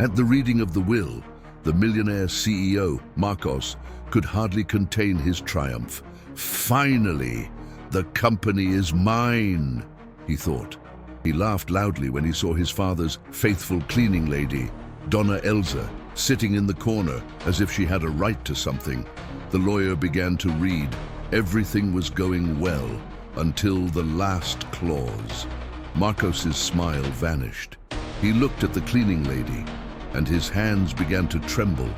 At the reading of the will, the millionaire CEO, Marcos, could hardly contain his triumph. Finally, the company is mine, he thought. He laughed loudly when he saw his father's faithful cleaning lady, Donna Elsa, sitting in the corner as if she had a right to something. The lawyer began to read. Everything was going well until the last clause. Marcos's smile vanished. He looked at the cleaning lady, and his hands began to tremble.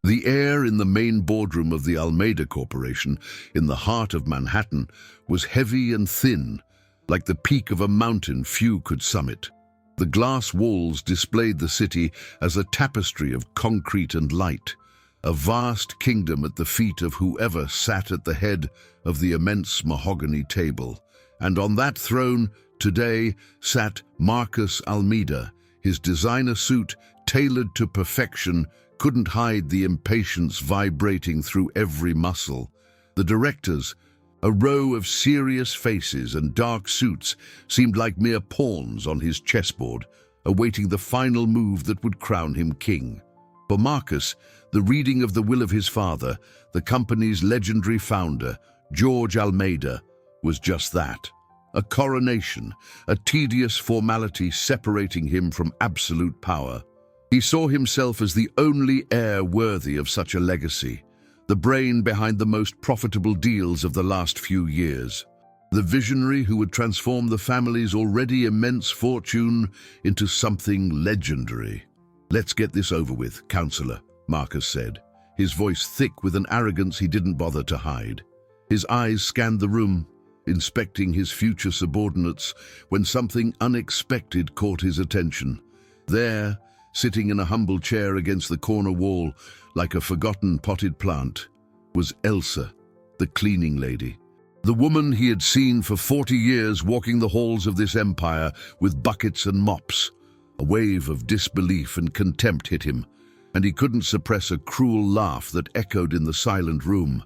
The air in the main boardroom of the Almeida Corporation, in the heart of Manhattan, was heavy and thin, like the peak of a mountain few could summit. The glass walls displayed the city as a tapestry of concrete and light, a vast kingdom at the feet of whoever sat at the head of the immense mahogany table. And on that throne, today, sat Marcos Almeida. His designer suit, tailored to perfection, couldn't hide the impatience vibrating through every muscle. The directors, a row of serious faces and dark suits, seemed like mere pawns on his chessboard, awaiting the final move that would crown him king. For Marcos, the reading of the will of his father, the company's legendary founder, George Almeida, was just that. A coronation, a tedious formality separating him from absolute power. He saw himself as the only heir worthy of such a legacy, the brain behind the most profitable deals of the last few years, the visionary who would transform the family's already immense fortune into something legendary. "Let's get this over with, Counselor," Marcos said, his voice thick with an arrogance he didn't bother to hide. His eyes scanned the room, inspecting his future subordinates, when something unexpected caught his attention. There, sitting in a humble chair against the corner wall, like a forgotten potted plant, was Elsa, the cleaning lady. The woman he had seen for 40 years walking the halls of this empire with buckets and mops. A wave of disbelief and contempt hit him, and he couldn't suppress a cruel laugh that echoed in the silent room.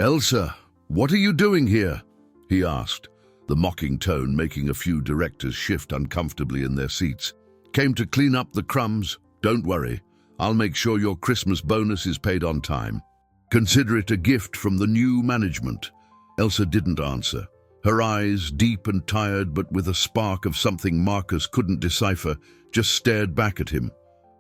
"Elsa, what are you doing here?" he asked, the mocking tone making a few directors shift uncomfortably in their seats. "Came to clean up the crumbs. Don't worry, I'll make sure your Christmas bonus is paid on time. Consider it a gift from the new management." Elsa didn't answer. Her eyes, deep and tired but with a spark of something Marcos couldn't decipher, just stared back at him.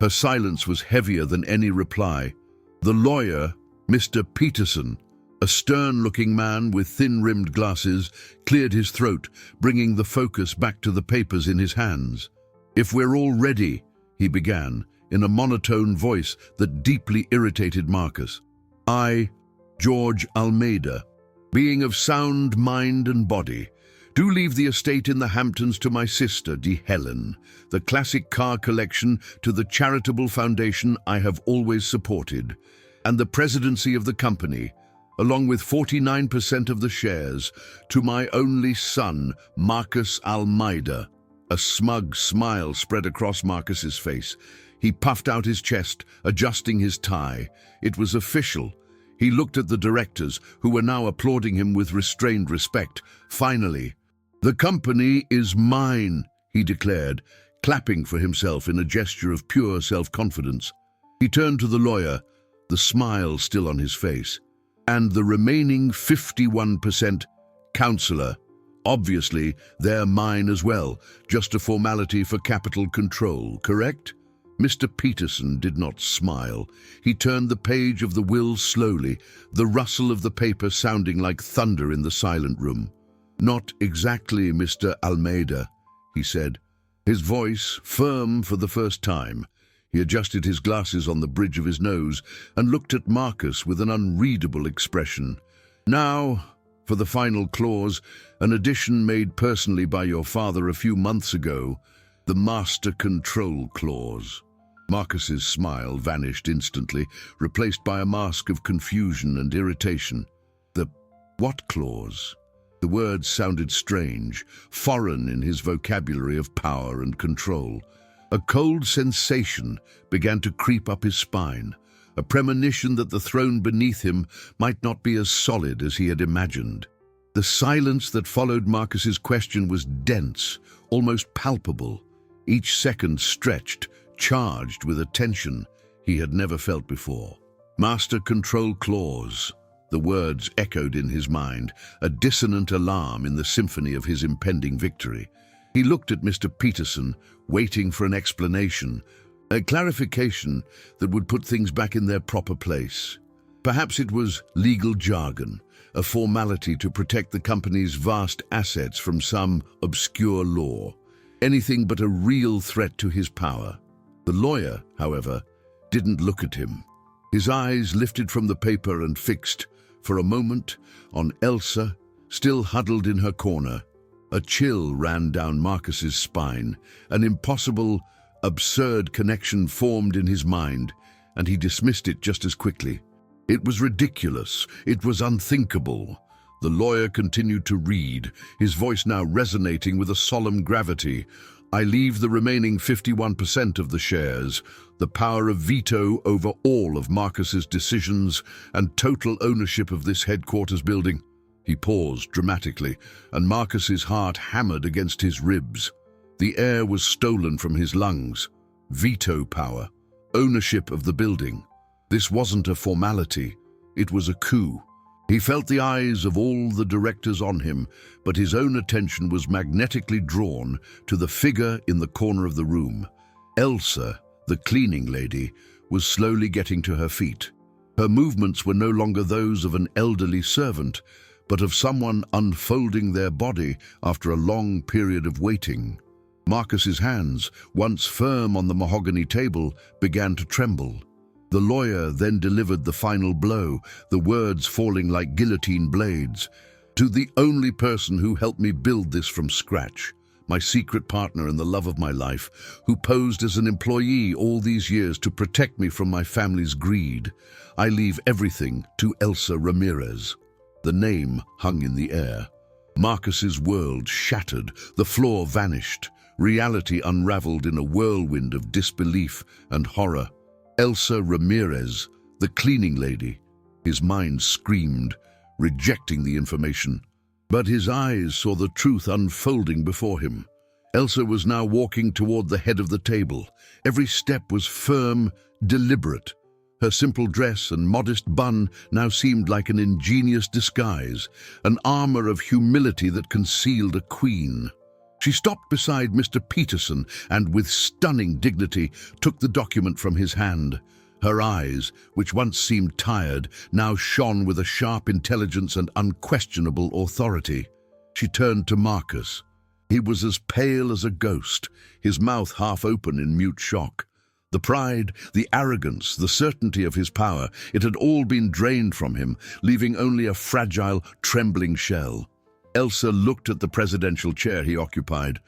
Her silence was heavier than any reply. The lawyer, Mr. Peterson, a stern-looking man with thin-rimmed glasses, cleared his throat, bringing the focus back to the papers in his hands. "If we're all ready," he began, in a monotone voice that deeply irritated Marcos. "I, George Almeida, being of sound mind and body, do leave the estate in the Hamptons to my sister, De Helen, the classic car collection to the charitable foundation I have always supported, and the presidency of the company, along with 49% of the shares, to my only son, Marcos Almeida." A smug smile spread across Marcos's face. He puffed out his chest, adjusting his tie. It was official. He looked at the directors, who were now applauding him with restrained respect. Finally, "The company is mine," he declared, clapping for himself in a gesture of pure self-confidence. He turned to the lawyer, the smile still on his face. "And the remaining 51%, Counselor, obviously they're mine as well, just a formality for capital control, correct?" Mr. Peterson did not smile. He turned the page of the will slowly, the rustle of the paper sounding like thunder in the silent room. "Not exactly, Mr. Almeida," he said, his voice firm for the first time. He adjusted his glasses on the bridge of his nose and looked at Marcos with an unreadable expression. "Now, for the final clause, an addition made personally by your father a few months ago, the Master Control Clause." Marcos's smile vanished instantly, replaced by a mask of confusion and irritation. "The what clause?" The words sounded strange, foreign in his vocabulary of power and control. A cold sensation began to creep up his spine, a premonition that the throne beneath him might not be as solid as he had imagined. The silence that followed Marcos's question was dense, almost palpable. Each second stretched, charged with a tension he had never felt before. Master Control Clause. The words echoed in his mind, a dissonant alarm in the symphony of his impending victory. He looked at Mr. Peterson, waiting for an explanation, a clarification that would put things back in their proper place. Perhaps it was legal jargon, a formality to protect the company's vast assets from some obscure law, anything but a real threat to his power. The lawyer, however, didn't look at him. His eyes lifted from the paper and fixed, for a moment, on Elsa, still huddled in her corner. A chill ran down Marcus's spine. An impossible, absurd connection formed in his mind, and he dismissed it just as quickly. It was ridiculous. It was unthinkable. The lawyer continued to read, his voice now resonating with a solemn gravity. I leave the remaining 51% of the shares, the power of veto over all of Marcus's decisions, and total ownership of this headquarters building. He paused dramatically, and Marcus's heart hammered against his ribs. The air was stolen from his lungs. Veto power, ownership of the building. This wasn't a formality, it was a coup. He felt the eyes of all the directors on him, but his own attention was magnetically drawn to the figure in the corner of the room. Elsa, the cleaning lady, was slowly getting to her feet. Her movements were no longer those of an elderly servant, but of someone unfolding their body after a long period of waiting. Marcus's hands, once firm on the mahogany table, began to tremble. The lawyer then delivered the final blow, the words falling like guillotine blades. To the only person who helped me build this from scratch, my secret partner and the love of my life, who posed as an employee all these years to protect me from my family's greed, I leave everything to Elsa Ramirez. The name hung in the air. Marcus's world shattered, the floor vanished, reality unraveled in a whirlwind of disbelief and horror. Elsa Ramirez, the cleaning lady. His mind screamed, rejecting the information. But his eyes saw the truth unfolding before him. Elsa was now walking toward the head of the table. Every step was firm, deliberate. Her simple dress and modest bun now seemed like an ingenious disguise, an armor of humility that concealed a queen. She stopped beside Mr. Peterson and, with stunning dignity, took the document from his hand. Her eyes, which once seemed tired, now shone with a sharp intelligence and unquestionable authority. She turned to Marcus. He was as pale as a ghost, his mouth half open in mute shock. The pride, the arrogance, the certainty of his power, it had all been drained from him, leaving only a fragile, trembling shell. Elsa looked at the presidential chair he occupied,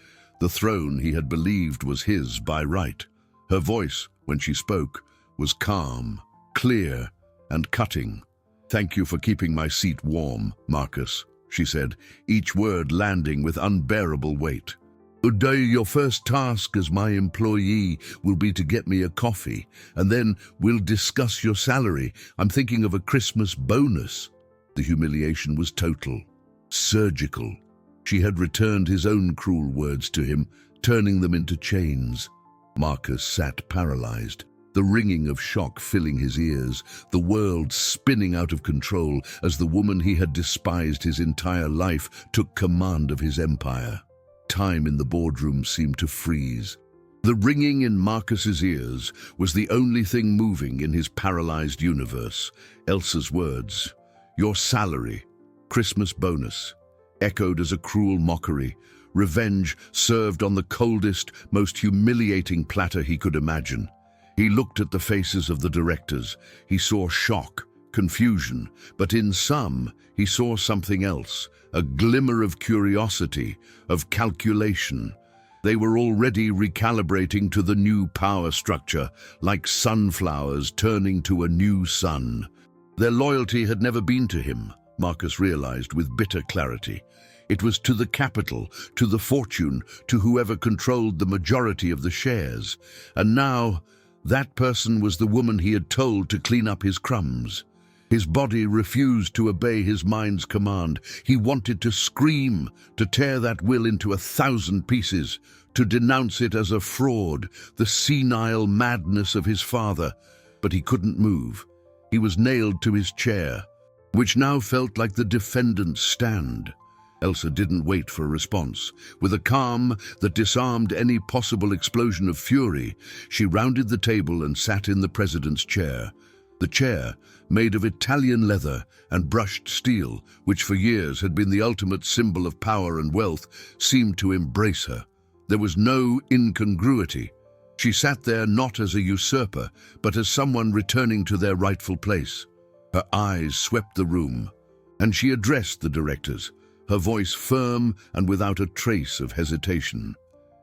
the throne he had believed was his by right. Her voice, when she spoke, was calm, clear, and cutting. "Thank you for keeping my seat warm, Marcus," she said, each word landing with unbearable weight. "Today, your first task as my employee will be to get me a coffee, and then we'll discuss your salary. I'm thinking of a Christmas bonus." The humiliation was total. Surgical. She had returned his own cruel words to him, turning them into chains. Marcus sat paralyzed, the ringing of shock filling his ears, the world spinning out of control as the woman he had despised his entire life took command of his empire. Time in the boardroom seemed to freeze. The ringing in Marcus's ears was the only thing moving in his paralyzed universe. Elsa's words, "Your salary, Christmas bonus," echoed as a cruel mockery, revenge served on the coldest, most humiliating platter he could imagine. He looked at the faces of the directors. He saw shock, confusion, but in some, he saw something else, a glimmer of curiosity, of calculation. They were already recalibrating to the new power structure, like sunflowers turning to a new sun. Their loyalty had never been to him, Marcus realized with bitter clarity. It was to the capital, to the fortune, to whoever controlled the majority of the shares. And now, that person was the woman he had told to clean up his crumbs. His body refused to obey his mind's command. He wanted to scream, to tear that will into 1,000 pieces, to denounce it as a fraud, the senile madness of his father. But he couldn't move. He was nailed to his chair, which now felt like the defendant's stand. Elsa didn't wait for a response. With a calm that disarmed any possible explosion of fury, she rounded the table and sat in the president's chair. The chair, made of Italian leather and brushed steel, which for years had been the ultimate symbol of power and wealth, seemed to embrace her. There was no incongruity. She sat there not as a usurper, but as someone returning to their rightful place. Her eyes swept the room, and she addressed the directors, her voice firm and without a trace of hesitation.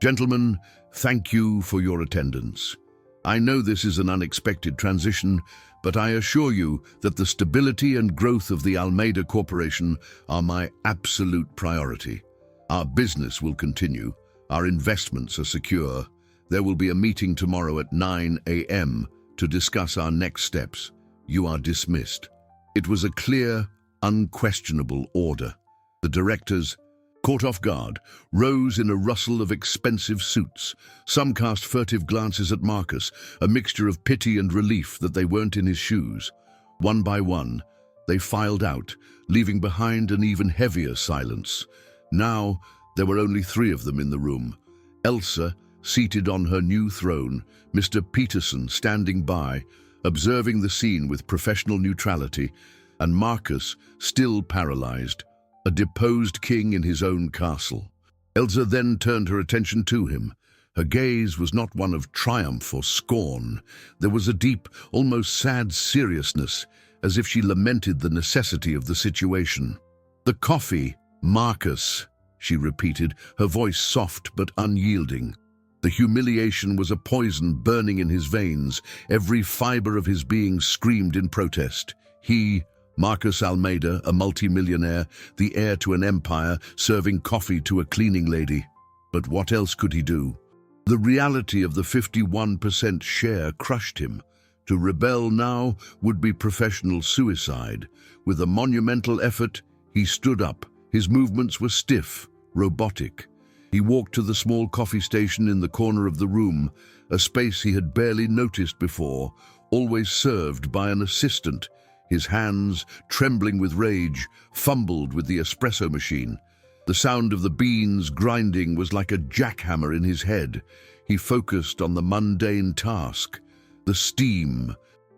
"Gentlemen, thank you for your attendance. I know this is an unexpected transition, but I assure you that the stability and growth of the Almeida Corporation are my absolute priority. Our business will continue. Our investments are secure. There will be a meeting tomorrow at 9 a.m. to discuss our next steps. You are dismissed." It was a clear, unquestionable order. The directors, caught off guard, rose in a rustle of expensive suits. Some cast furtive glances at Marcus, a mixture of pity and relief that they weren't in his shoes. One by one, they filed out, leaving behind an even heavier silence. Now, there were only 3 of them in the room. Elsa, seated on her new throne, Mr. Peterson standing by, observing the scene with professional neutrality, and Marcus, still paralyzed, a deposed king in his own castle. Elsa then turned her attention to him. Her gaze was not one of triumph or scorn. There was a deep, almost sad seriousness, as if she lamented the necessity of the situation. "The coffee, Marcus," she repeated, her voice soft but unyielding. The humiliation was a poison burning in his veins. Every fiber of his being screamed in protest. He, Marcus Almeida, a multimillionaire, the heir to an empire, serving coffee to a cleaning lady. But what else could he do? The reality of the 51% share crushed him. To rebel now would be professional suicide. With a monumental effort, he stood up. His movements were stiff, robotic. He walked to the small coffee station in the corner of the room, a space he had barely noticed before, always served by an assistant. His hands, trembling with rage, fumbled with the espresso machine. The sound of the beans grinding was like a jackhammer in his head. He focused on the mundane task, the steam,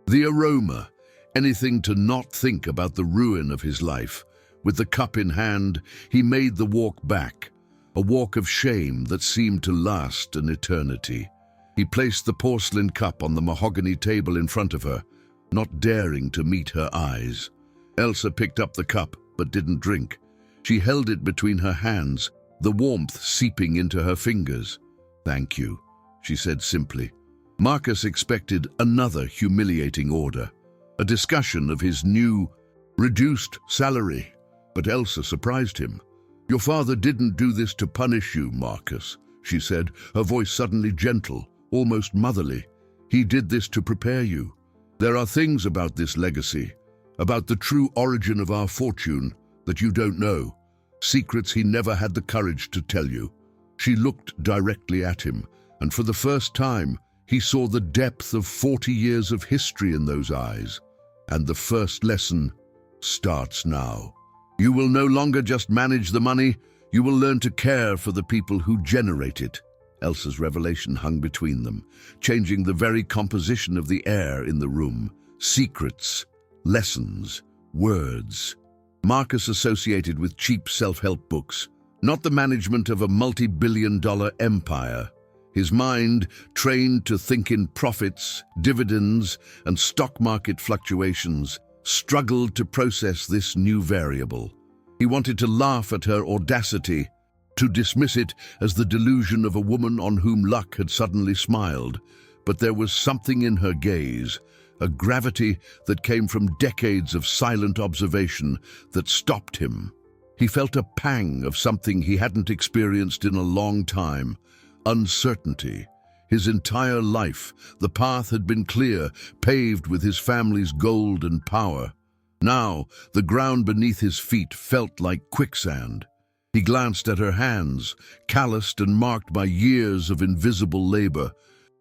the aroma, anything to not think about the ruin of his life. With the cup in hand, he made the walk back, a walk of shame that seemed to last an eternity. He placed the porcelain cup on the mahogany table in front of her, not daring to meet her eyes. Elsa picked up the cup, but didn't drink. She held it between her hands, the warmth seeping into her fingers. "Thank you," she said simply. Marcus expected another humiliating order, a discussion of his new, reduced salary. But Elsa surprised him. "Your father didn't do this to punish you, Marcus," she said, her voice suddenly gentle, almost motherly. "He did this to prepare you. There are things about this legacy, about the true origin of our fortune, that you don't know, secrets he never had the courage to tell you." She looked directly at him, and for the first time, he saw the depth of 40 years of history in those eyes. And the first lesson starts now. You will no longer just manage the money, you will learn to care for the people who generate it. Elsa's revelation hung between them, changing the very composition of the air in the room. Secrets, lessons, words. Marcus associated with cheap self-help books, not the management of a multi-billion-dollar empire. His mind, trained to think in profits, dividends, and stock market fluctuations, struggled to process this new variable. He wanted to laugh at her audacity, to dismiss it as the delusion of a woman on whom luck had suddenly smiled. But there was something in her gaze, a gravity that came from decades of silent observation, that stopped him. He felt a pang of something he hadn't experienced in a long time. Uncertainty. His entire life, the path had been clear, paved with his family's gold and power. Now, the ground beneath his feet felt like quicksand. He glanced at her hands, calloused and marked by years of invisible labor,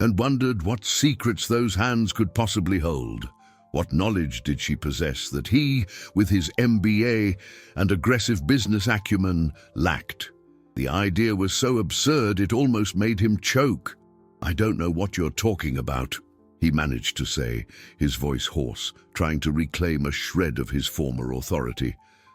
and wondered what secrets those hands could possibly hold. What knowledge did she possess that he, with his MBA and aggressive business acumen, lacked? The idea was so absurd it almost made him choke. "I don't know what you're talking about," he managed to say, his voice hoarse, trying to reclaim a shred of his former authority.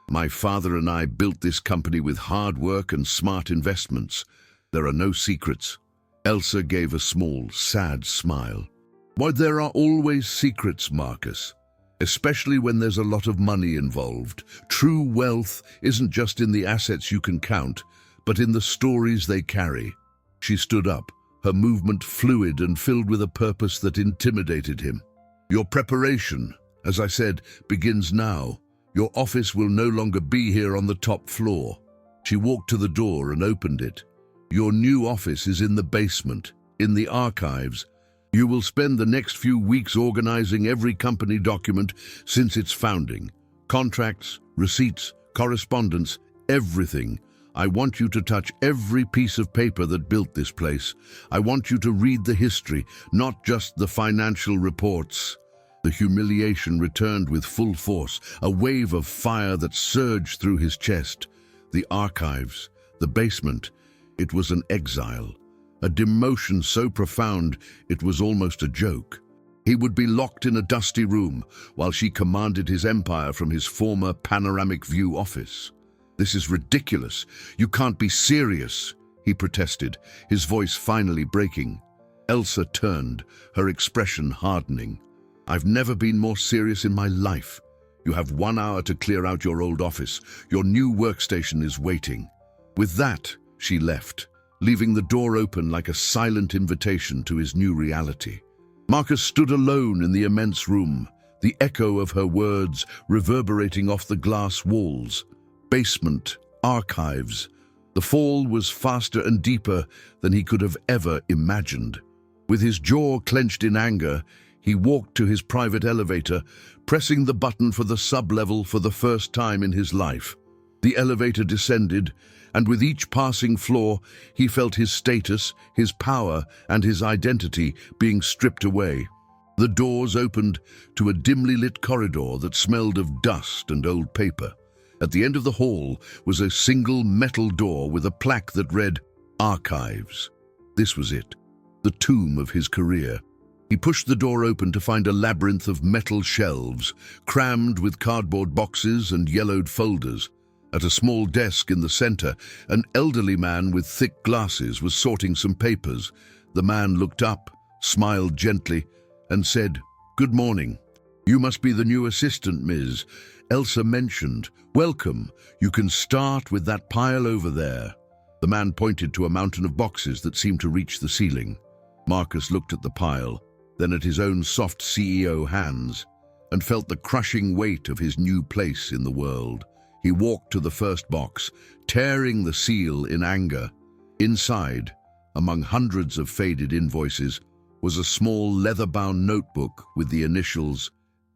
"My father and I built this company with hard work and smart investments. There are no secrets." Elsa gave a small, sad smile. "Why, there are always secrets, Marcus. Especially when there's a lot of money involved. True wealth isn't just in the assets you can count, but in the stories they carry." She stood up, her movement fluid and filled with a purpose that intimidated him. "Your preparation, as I said, begins now. Your office will no longer be here on the top floor." She walked to the door and opened it. "Your new office is in the basement, in the archives. You will spend the next few weeks organizing every company document since its founding. Contracts, receipts, correspondence, everything. I want you to touch every piece of paper that built this place. I want you to read the history, not just the financial reports." The humiliation returned with full force, a wave of fire that surged through his chest. The archives, the basement, it was an exile, a demotion so profound it was almost a joke. He would be locked in a dusty room while she commanded his empire from his former panoramic view office. "This is ridiculous. You can't be serious," he protested, his voice finally breaking. Elsa turned, her expression hardening. "I've never been more serious in my life. You have 1 hour to clear out your old office. Your new workstation is waiting." With that, she left, leaving the door open like a silent invitation to his new reality. Marcus stood alone in the immense room, the echo of her words reverberating off the glass walls. Basement, archives. The fall was faster and deeper than he could have ever imagined. With his jaw clenched in anger, he walked to his private elevator, pressing the button for the sub-level for the first time in his life. The elevator descended, and with each passing floor, he felt his status, his power, and his identity being stripped away. The doors opened to a dimly lit corridor that smelled of dust and old paper. At the end of the hall was a single metal door with a plaque that read, "Archives." This was it, the tomb of his career. He pushed the door open to find a labyrinth of metal shelves, crammed with cardboard boxes and yellowed folders. At a small desk in the center, an elderly man with thick glasses was sorting some papers. The man looked up, smiled gently, and said, "Good morning. You must be the new assistant, Ms. Elsa mentioned. Welcome. You can start with that pile over there." The man pointed to a mountain of boxes that seemed to reach the ceiling. Marcus looked at the pile, then at his own soft CEO hands, and felt the crushing weight of his new place in the world. He walked to the first box, tearing the seal in anger. Inside, among hundreds of faded invoices, was a small leather-bound notebook with the initials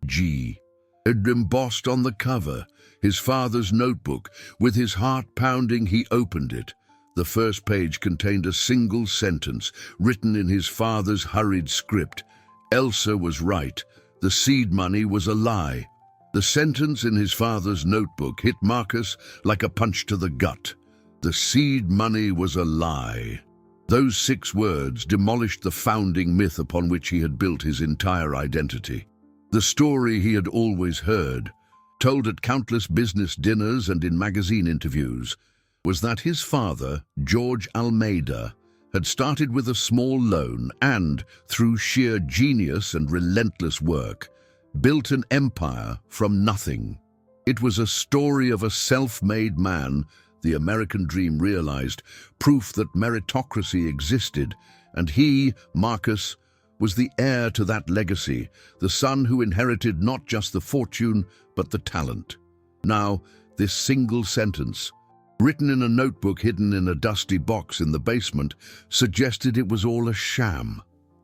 G. Embossed on the cover, his father's notebook. With his heart pounding, he opened it. The first page contained a single sentence, written in his father's hurried script. Elsa was right. The seed money was a lie. The sentence in his father's notebook hit Marcus like a punch to the gut. The seed money was a lie. Those 6 words demolished the founding myth upon which he had built his entire identity. The story he had always heard, told at countless business dinners and in magazine interviews, was that his father, George Almeida, had started with a small loan and, through sheer genius and relentless work, built an empire from nothing. It was a story of a self-made man, the American dream realized, proof that meritocracy existed, and he, Marcus, was the heir to that legacy, the son who inherited not just the fortune, but the talent. Now, this single sentence, written in a notebook hidden in a dusty box in the basement, suggested it was all a sham,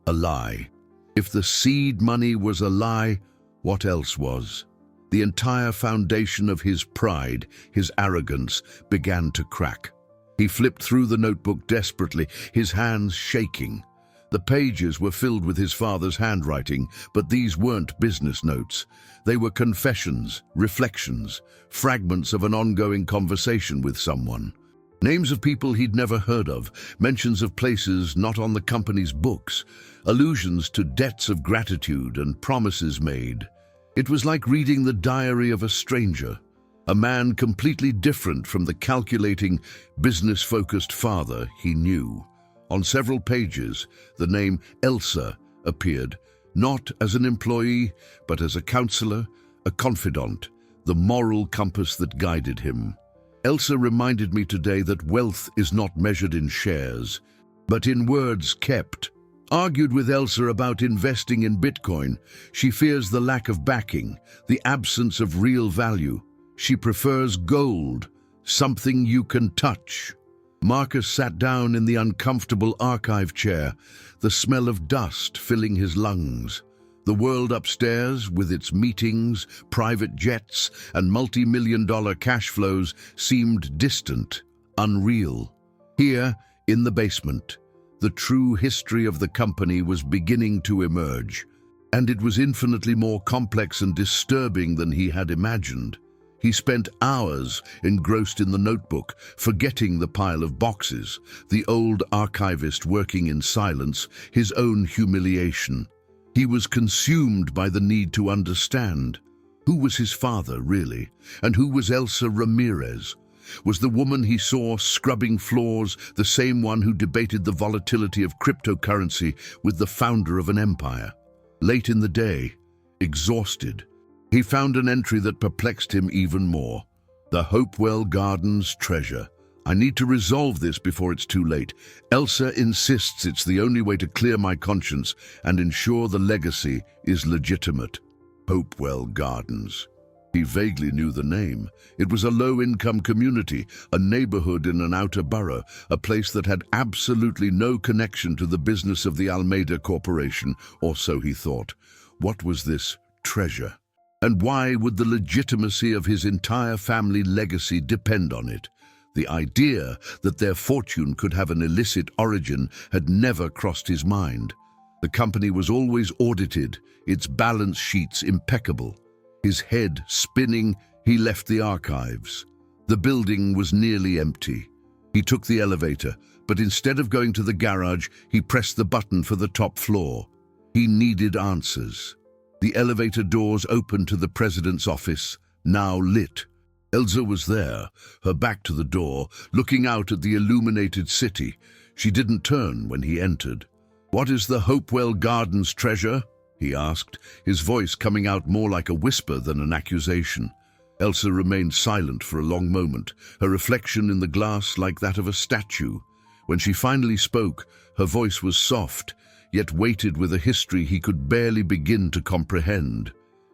a lie. If the seed money was a lie, what else was? The entire foundation of his pride, his arrogance, began to crack. He flipped through the notebook desperately, his hands shaking. The pages were filled with his father's handwriting, but these weren't business notes. They were confessions, reflections, fragments of an ongoing conversation with someone. Names of people he'd never heard of, mentions of places not on the company's books, allusions to debts of gratitude and promises made. It was like reading the diary of a stranger, a man completely different from the calculating, business-focused father he knew. On several pages, the name Elsa appeared, not as an employee, but as a counselor, a confidant, the moral compass that guided him. Elsa reminded me today that wealth is not measured in shares, but in words kept. Argued with Elsa about investing in Bitcoin. She fears the lack of backing, the absence of real value. She prefers gold, something you can touch. Marcus sat down in the uncomfortable archive chair, the smell of dust filling his lungs. The world upstairs, with its meetings, private jets, and multi-million-dollar cash flows, seemed distant, unreal. Here, in the basement, the true history of the company was beginning to emerge, and it was infinitely more complex and disturbing than he had imagined. He spent hours engrossed in the notebook, forgetting the pile of boxes, the old archivist working in silence, his own humiliation. He was consumed by the need to understand. Who was his father, really? And who was Elsa Ramirez? Was the woman he saw scrubbing floors the same one who debated the volatility of cryptocurrency with the founder of an empire? Late in the day, exhausted, he found an entry that perplexed him even more. The Hopewell Gardens treasure. I need to resolve this before it's too late. Elsa insists it's the only way to clear my conscience and ensure the legacy is legitimate. Hopewell Gardens. He vaguely knew the name. It was a low-income community, a neighborhood in an outer borough, a place that had absolutely no connection to the business of the Almeida Corporation, or so he thought. What was this treasure? And why would the legitimacy of his entire family legacy depend on it? The idea that their fortune could have an illicit origin had never crossed his mind. The company was always audited, its balance sheets impeccable. His head spinning, he left the archives. The building was nearly empty. He took the elevator, but instead of going to the garage, he pressed the button for the top floor. He needed answers. The elevator doors opened to the president's office, now lit. Elsa was there, her back to the door, looking out at the illuminated city. She didn't turn when he entered. "What is the Hopewell Gardens treasure?" he asked, his voice coming out more like a whisper than an accusation. Elsa remained silent for a long moment, her reflection in the glass like that of a statue. When she finally spoke, her voice was soft, yet weighted with a history he could barely begin to comprehend.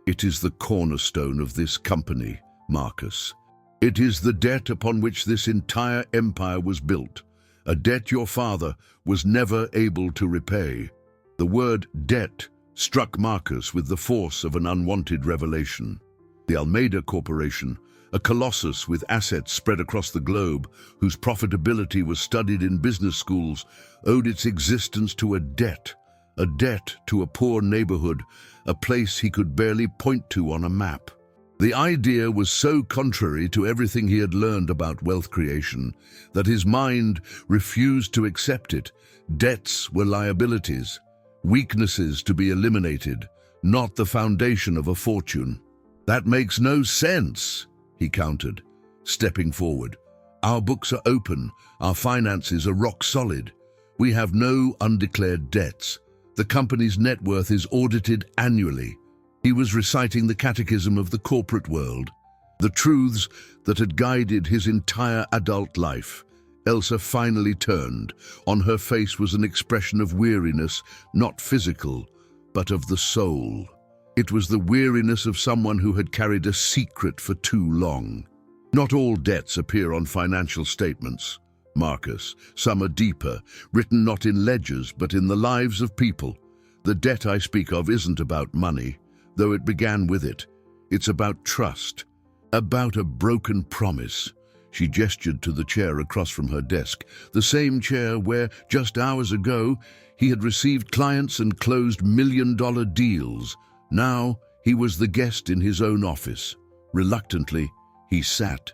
"It is the cornerstone of this company, Marcus. It is the debt upon which this entire empire was built, a debt your father was never able to repay." The word debt struck Marcus with the force of an unwanted revelation. The Almeida Corporation, a colossus with assets spread across the globe, whose profitability was studied in business schools, owed its existence to a debt to a poor neighborhood, a place he could barely point to on a map. The idea was so contrary to everything he had learned about wealth creation that his mind refused to accept it. Debts were liabilities, weaknesses to be eliminated, not the foundation of a fortune. "That makes no sense," he countered, stepping forward. "Our books are open, our finances are rock solid. We have no undeclared debts. The company's net worth is audited annually." He was reciting the catechism of the corporate world, the truths that had guided his entire adult life. Elsa finally turned. On her face was an expression of weariness, not physical, but of the soul. It was the weariness of someone who had carried a secret for too long. "Not all debts appear on financial statements, Marcus. Some are deeper, written not in ledgers but in the lives of people. The debt I speak of isn't about money, though it began with it. It's about trust, about a broken promise. She gestured to the chair across from her desk, the same chair where, just hours ago, he had received clients and closed million-dollar deals. Now, he was the guest in his own office. Reluctantly, he sat.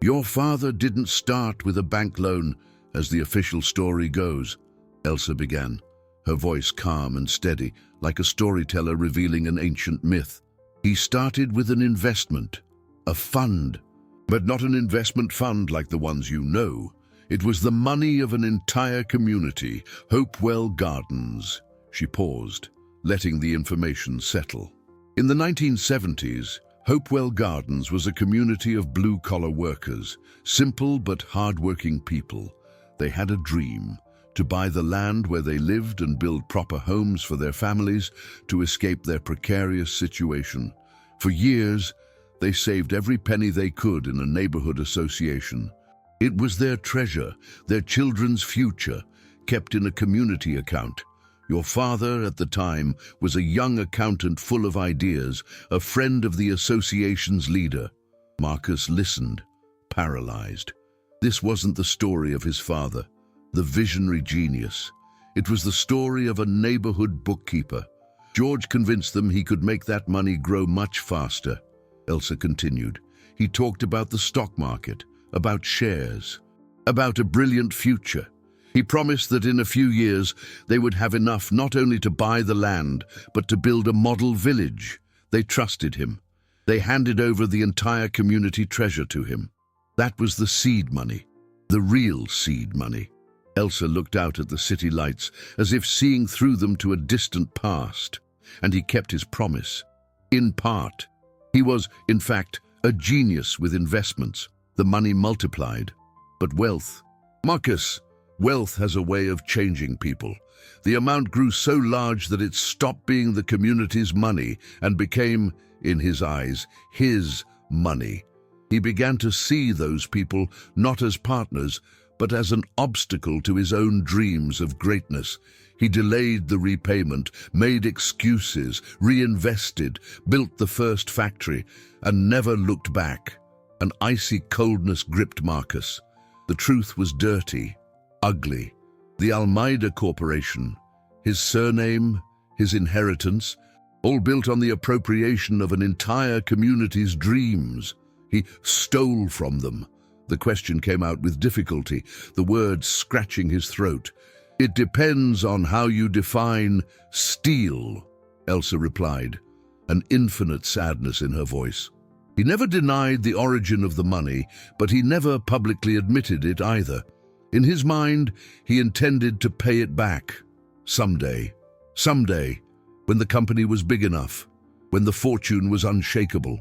"Your father didn't start with a bank loan, as the official story goes," Elsa began, her voice calm and steady, like a storyteller revealing an ancient myth. "He started with an investment, a fund, but not an investment fund like the ones you know. It was the money of an entire community, Hopewell Gardens." She paused, letting the information settle. In the 1970s, Hopewell Gardens was a community of blue-collar workers, simple but hard-working people. They had a dream: to buy the land where they lived and build proper homes for their families to escape their precarious situation. For years, they saved every penny they could in a neighborhood association. It was their treasure, their children's future, kept in a community account. Your father, at the time, was a young accountant full of ideas, a friend of the association's leader. Marcus listened, paralyzed. This wasn't the story of his father, the visionary genius. It was the story of a neighborhood bookkeeper. George convinced them he could make that money grow much faster. Elsa continued. He talked about the stock market, about shares, about a brilliant future. He promised that in a few years they would have enough not only to buy the land, but to build a model village. They trusted him. They handed over the entire community treasure to him. That was the seed money, the real seed money. Elsa looked out at the city lights as if seeing through them to a distant past, and he kept his promise. In part. He was, in fact, a genius with investments. The money multiplied. But wealth, Marcus, wealth has a way of changing people. The amount grew so large that it stopped being the community's money and became, in his eyes, his money. He began to see those people not as partners, but as an obstacle to his own dreams of greatness. He delayed the repayment, made excuses, reinvested, built the first factory, and never looked back. An icy coldness gripped Marcus. The truth was dirty, ugly. The Almeida Corporation, his surname, his inheritance, all built on the appropriation of an entire community's dreams. He stole from them. The question came out with difficulty, the words scratching his throat. "It depends on how you define steal," Elsa replied, an infinite sadness in her voice. He never denied the origin of the money, but he never publicly admitted it either. In his mind, he intended to pay it back. Someday, when the company was big enough, when the fortune was unshakable.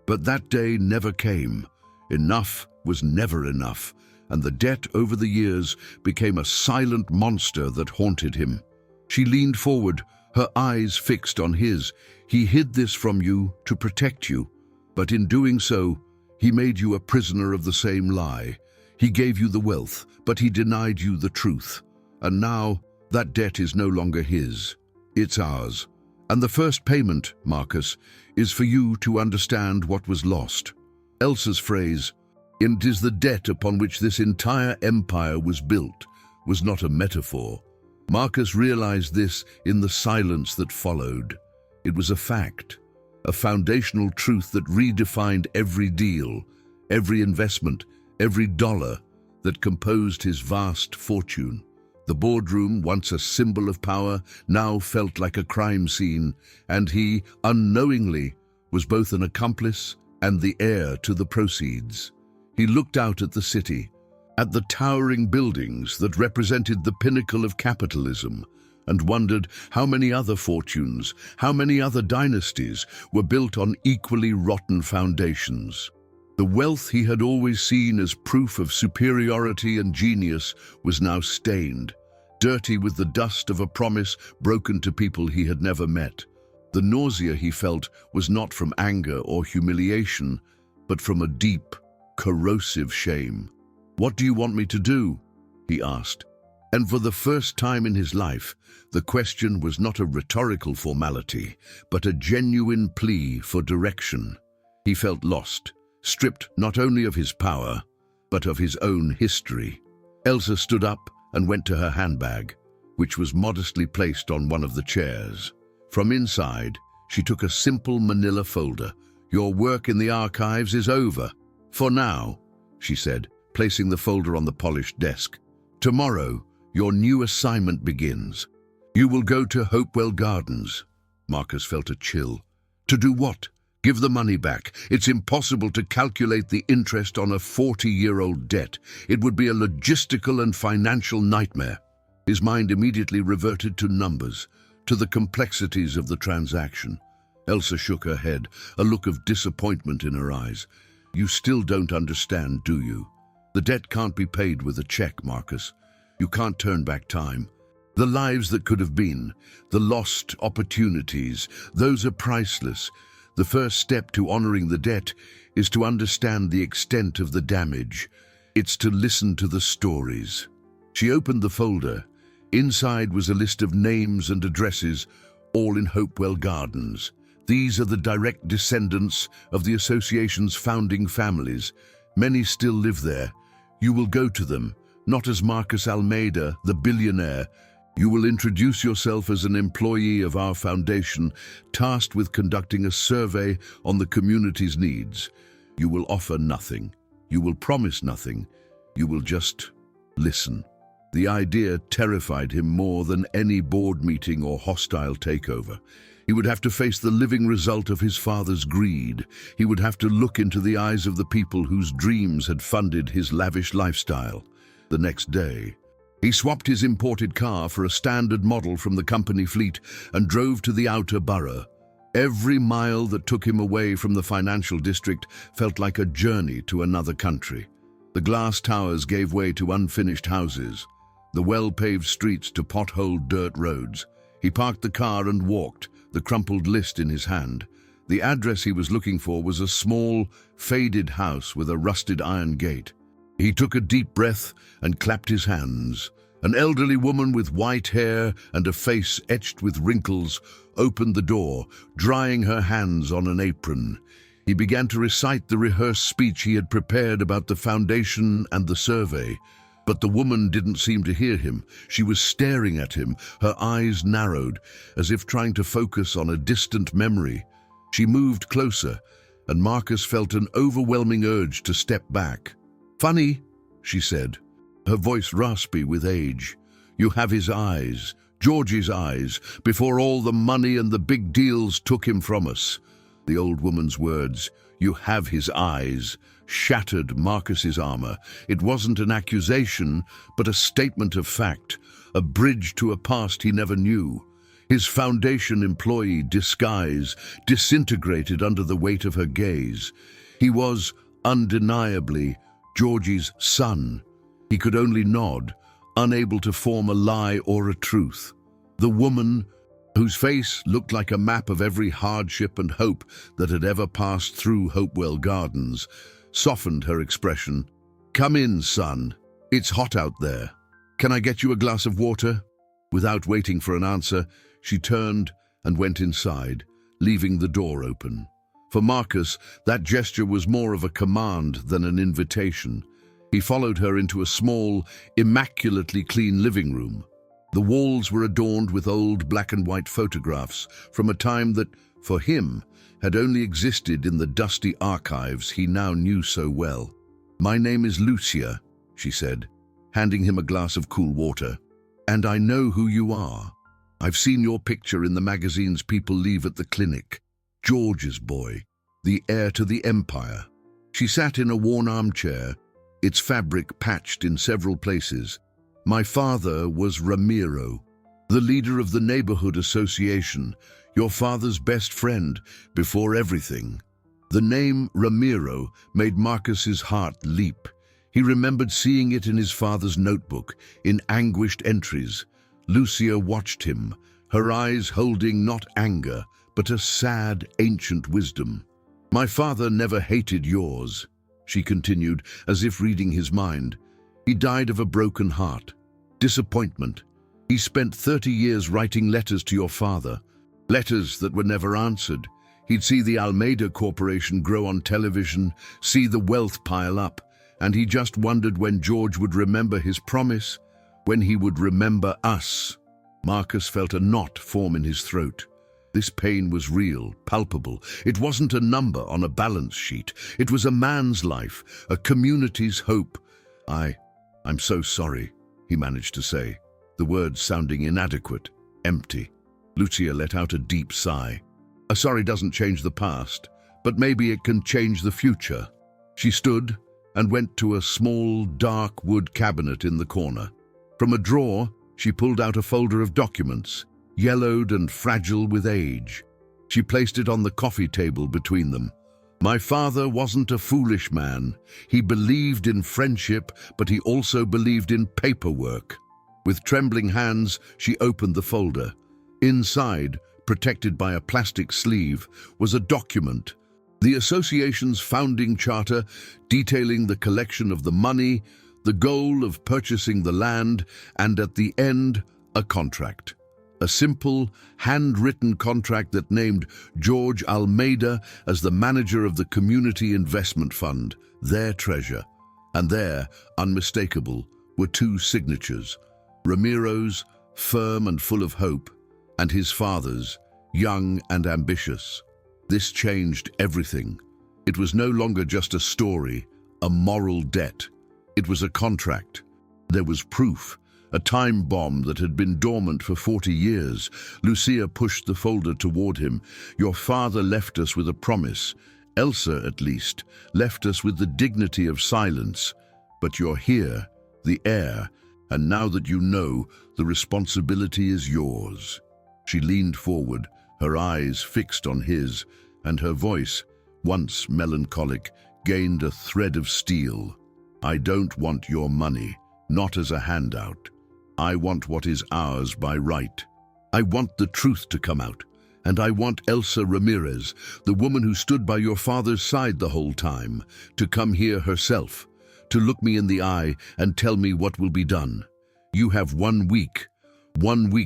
But that day never came. Enough was never enough, and the debt over the years became a silent monster that haunted him. She leaned forward, her eyes fixed on his. "He hid this from you to protect you, but in doing so, he made you a prisoner of the same lie. He gave you the wealth, but he denied you the truth. And now, that debt is no longer his. It's ours. And the first payment, Marcus, is for you to understand what was lost." Elsa's phrase, "It is the debt upon which this entire empire was built," was not a metaphor. Marcus realized this in the silence that followed. It was a fact, a foundational truth that redefined every deal, every investment, every dollar that composed his vast fortune. The boardroom, once a symbol of power, now felt like a crime scene, and he, unknowingly, was both an accomplice and the heir to the proceeds. He looked out at the city, at the towering buildings that represented the pinnacle of capitalism, and wondered how many other fortunes, how many other dynasties were built on equally rotten foundations. The wealth he had always seen as proof of superiority and genius was now stained, dirty with the dust of a promise broken to people he had never met. The nausea he felt was not from anger or humiliation, but from a deep, corrosive shame. "What do you want me to do?" he asked. And for the first time in his life, the question was not a rhetorical formality, but a genuine plea for direction. He felt lost, stripped not only of his power, but of his own history. Elsa stood up and went to her handbag, which was modestly placed on one of the chairs. From inside, she took a simple manila folder. "Your work in the archives is over. For now," she said, placing the folder on the polished desk. "Tomorrow, your new assignment begins. You will go to Hopewell Gardens." Marcus felt a chill. To do what? Give the money back. It's impossible to calculate the interest on a 40-year-old debt. It would be a logistical and financial nightmare. His mind immediately reverted to numbers, to the complexities of the transaction. Elsa shook her head, a look of disappointment in her eyes. "You still don't understand, do you? The debt can't be paid with a check, Marcus. You can't turn back time. The lives that could have been, the lost opportunities, those are priceless. The first step to honoring the debt is to understand the extent of the damage. It's to listen to the stories." She opened the folder. Inside was a list of names and addresses, all in Hopewell Gardens. These are the direct descendants of the association's founding families. Many still live there. You will go to them, not as Marcus Almeida, the billionaire. You will introduce yourself as an employee of our foundation, tasked with conducting a survey on the community's needs. You will offer nothing. You will promise nothing. You will just listen. The idea terrified him more than any board meeting or hostile takeover. He would have to face the living result of his father's greed. He would have to look into the eyes of the people whose dreams had funded his lavish lifestyle. The next day, he swapped his imported car for a standard model from the company fleet and drove to the outer borough. Every mile that took him away from the financial district felt like a journey to another country. The glass towers gave way to unfinished houses, the well-paved streets to potholed dirt roads. He parked the car and walked, the crumpled list in his hand. The address he was looking for was a small, faded house with a rusted iron gate. He took a deep breath and clapped his hands. An elderly woman with white hair and a face etched with wrinkles opened the door, drying her hands on an apron. He began to recite the rehearsed speech he had prepared about the foundation and the survey. But the woman didn't seem to hear him. She was staring at him, her eyes narrowed, as if trying to focus on a distant memory. She moved closer, and Marcus felt an overwhelming urge to step back. "Funny," she said, her voice raspy with age. "You have his eyes, Georgie's eyes, before all the money and the big deals took him from us." The old woman's words, "You have his eyes," shattered Marcus's armor. It wasn't an accusation, but a statement of fact, a bridge to a past he never knew. His foundation employee disguise disintegrated under the weight of her gaze. He was, undeniably, Georgie's son. He could only nod, unable to form a lie or a truth. The woman, whose face looked like a map of every hardship and hope that had ever passed through Hopewell Gardens, softened her expression. "Come in, son. It's hot out there. Can I get you a glass of water?" Without waiting for an answer, she turned and went inside, leaving the door open. For Marcus, that gesture was more of a command than an invitation. He followed her into a small, immaculately clean living room. The walls were adorned with old black and white photographs from a time that, for him, had only existed in the dusty archives he now knew so well. "My name is Lucia," she said, handing him a glass of cool water. "And I know who you are. I've seen your picture in the magazines people leave at the clinic. George's boy, the heir to the empire." She sat in a worn armchair, its fabric patched in several places. "My father was Ramiro, the leader of the neighborhood association, your father's best friend before everything." The name Ramiro made Marcus's heart leap. He remembered seeing it in his father's notebook, in anguished entries. Lucia watched him, her eyes holding not anger, but a sad, ancient wisdom. "My father never hated yours," she continued, as if reading his mind. "He died of a broken heart. Disappointment. He spent 30 years writing letters to your father, letters that were never answered. He'd see the Almeida Corporation grow on television, see the wealth pile up, and he just wondered when George would remember his promise, when he would remember us. Marcus felt a knot form in his throat. This pain was real, palpable. It wasn't a number on a balance sheet. It was a man's life, a community's hope. I'm so sorry, he managed to say, the words sounding inadequate, empty. Lucia let out a deep sigh. A sorry doesn't change the past, but maybe it can change the future. She stood and went to a small, dark wood cabinet in the corner. From a drawer, she pulled out a folder of documents, yellowed and fragile with age. She placed it on the coffee table between them. My father wasn't a foolish man. He believed in friendship, but he also believed in paperwork. With trembling hands, she opened the folder. Inside, protected by a plastic sleeve, was a document, the association's founding charter detailing the collection of the money, the goal of purchasing the land, and at the end, a contract. A simple, handwritten contract that named George Almeida as the manager of the Community Investment Fund, their treasure. And there, unmistakable, were two signatures, Ramiro's, firm and full of hope, and his father's, young and ambitious. This changed everything. It was no longer just a story, a moral debt. It was a contract. There was proof, a time bomb that had been dormant for 40 years. Lucia pushed the folder toward him. Your father left us with a promise. Elsa, at least, left us with the dignity of silence. But you're here, the heir, and now that you know, the responsibility is yours. She leaned forward, her eyes fixed on his, and her voice, once melancholic, gained a thread of steel. I don't want your money, not as a handout. I want what is ours by right. I want the truth to come out, and I want Elsa Ramirez, the woman who stood by your father's side the whole time, to come here herself, to look me in the eye and tell me what will be done. You have 1 week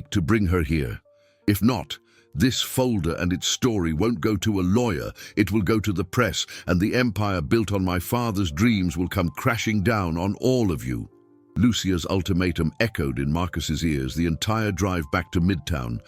to bring her here. If not, this folder and its story won't go to a lawyer, it will go to the press, and the empire built on my father's dreams will come crashing down on all of you. Lucia's ultimatum echoed in Marcus's ears the entire drive back to Midtown.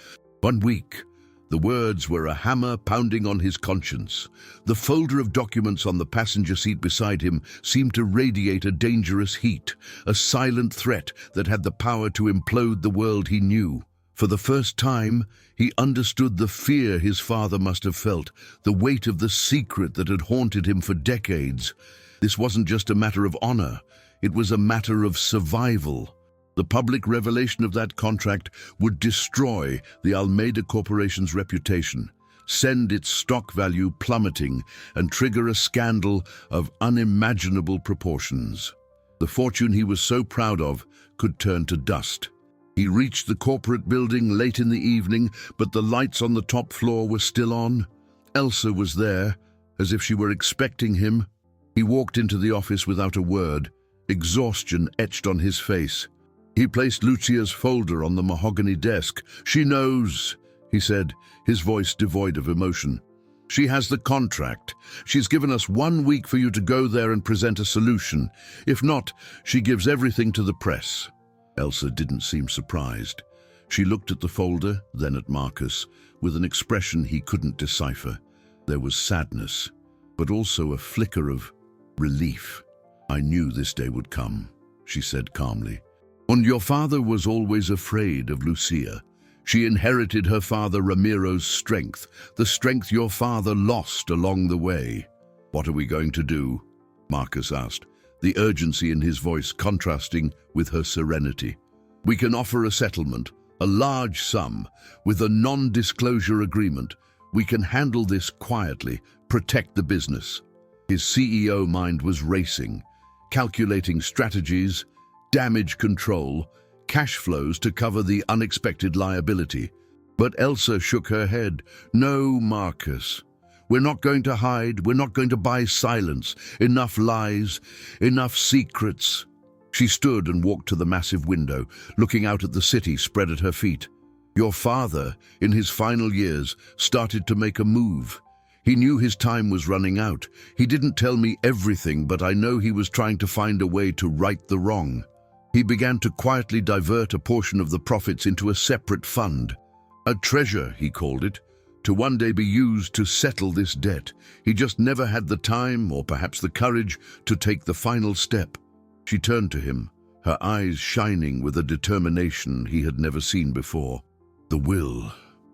1 week. The words were a hammer pounding on his conscience. The folder of documents on the passenger seat beside him seemed to radiate a dangerous heat, a silent threat that had the power to implode the world he knew. For the first time, he understood the fear his father must have felt, the weight of the secret that had haunted him for decades. This wasn't just a matter of honor, it was a matter of survival. The public revelation of that contract would destroy the Almeida Corporation's reputation, send its stock value plummeting, and trigger a scandal of unimaginable proportions. The fortune he was so proud of could turn to dust. He reached the corporate building late in the evening, but the lights on the top floor were still on. Elsa was there, as if she were expecting him. He walked into the office without a word, exhaustion etched on his face. He placed Lucia's folder on the mahogany desk. She knows, he said, his voice devoid of emotion. She has the contract. She's given us 1 week for you to go there and present a solution. If not, she gives everything to the press. Elsa didn't seem surprised. She looked at the folder, then at Marcus, with an expression he couldn't decipher. There was sadness, but also a flicker of relief. I knew this day would come, she said calmly. And your father was always afraid of Lucia. She inherited her father Ramiro's strength, the strength your father lost along the way. What are we going to do? Marcus asked, the urgency in his voice contrasting with her serenity. We can offer a settlement, a large sum, with a non-disclosure agreement. We can handle this quietly, protect the business. His CEO mind was racing, calculating strategies, damage control, cash flows to cover the unexpected liability. But Elsa shook her head. No, Marcus. We're not going to hide. We're not going to buy silence. Enough lies, enough secrets. She stood and walked to the massive window, looking out at the city spread at her feet. Your father, in his final years, started to make a move. He knew his time was running out. He didn't tell me everything, but I know he was trying to find a way to right the wrong. He began to quietly divert a portion of the profits into a separate fund. A treasure, he called it, to one day be used to settle this debt. He just never had the time, or perhaps the courage, to take the final step. She turned to him, her eyes shining with a determination he had never seen before. The will,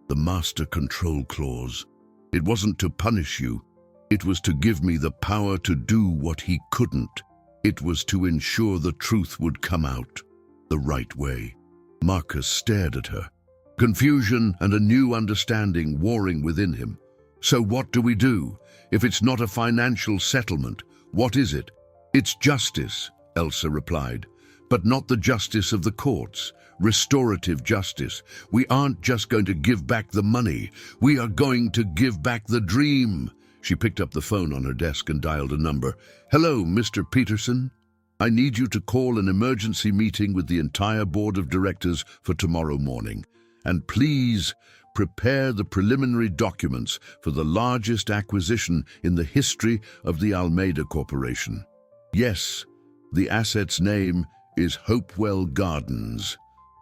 the master control clause. It wasn't to punish you. It was to give me the power to do what he couldn't. It was to ensure the truth would come out the right way. Marcus stared at her, confusion and a new understanding warring within him. So what do we do? If it's not a financial settlement, what is it? It's justice, Elsa replied, but not the justice of the courts. Restorative justice. We aren't just going to give back the money. We are going to give back the dream. She picked up the phone on her desk and dialed a number. Hello, Mr. Peterson. I need you to call an emergency meeting with the entire board of directors for tomorrow morning. And please prepare the preliminary documents for the largest acquisition in the history of the Almeida Corporation. Yes, the asset's name is Hopewell Gardens.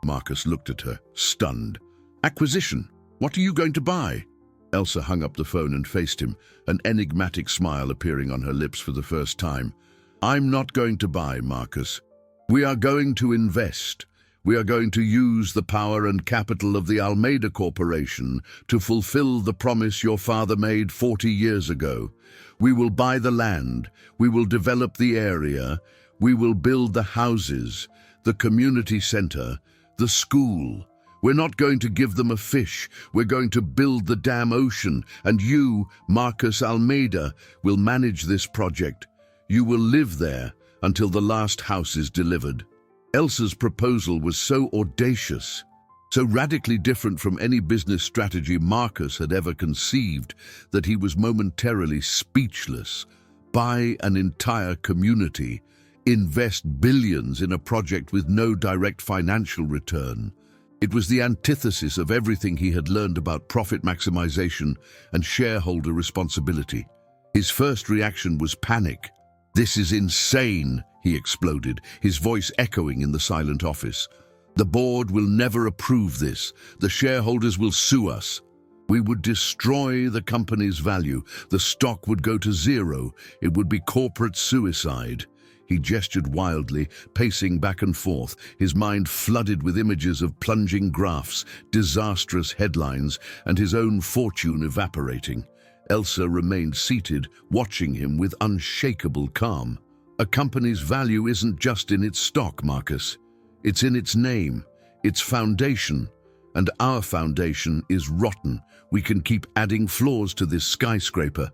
Marcus looked at her, stunned. Acquisition? What are you going to buy? Elsa hung up the phone and faced him, an enigmatic smile appearing on her lips for the first time. I'm not going to buy, Marcus. We are going to invest. We are going to use the power and capital of the Almeida Corporation to fulfill the promise your father made 40 years ago. We will buy the land. We will develop the area. We will build the houses, the community center, the school. We're not going to give them a fish. We're going to build the damn ocean. And you, Marcus Almeida, will manage this project. You will live there until the last house is delivered. Elsa's proposal was so audacious, so radically different from any business strategy Marcus had ever conceived, that he was momentarily speechless. Buy an entire community. Invest billions in a project with no direct financial return. It was the antithesis of everything he had learned about profit maximization and shareholder responsibility. His first reaction was panic. This is insane, he exploded, his voice echoing in the silent office. The board will never approve this. The shareholders will sue us. We would destroy the company's value. The stock would go to zero. It would be corporate suicide. He gestured wildly, pacing back and forth, his mind flooded with images of plunging graphs, disastrous headlines, and his own fortune evaporating. Elsa remained seated, watching him with unshakable calm. A company's value isn't just in its stock, Marcus. It's in its name, its foundation. And our foundation is rotten. We can keep adding floors to this skyscraper.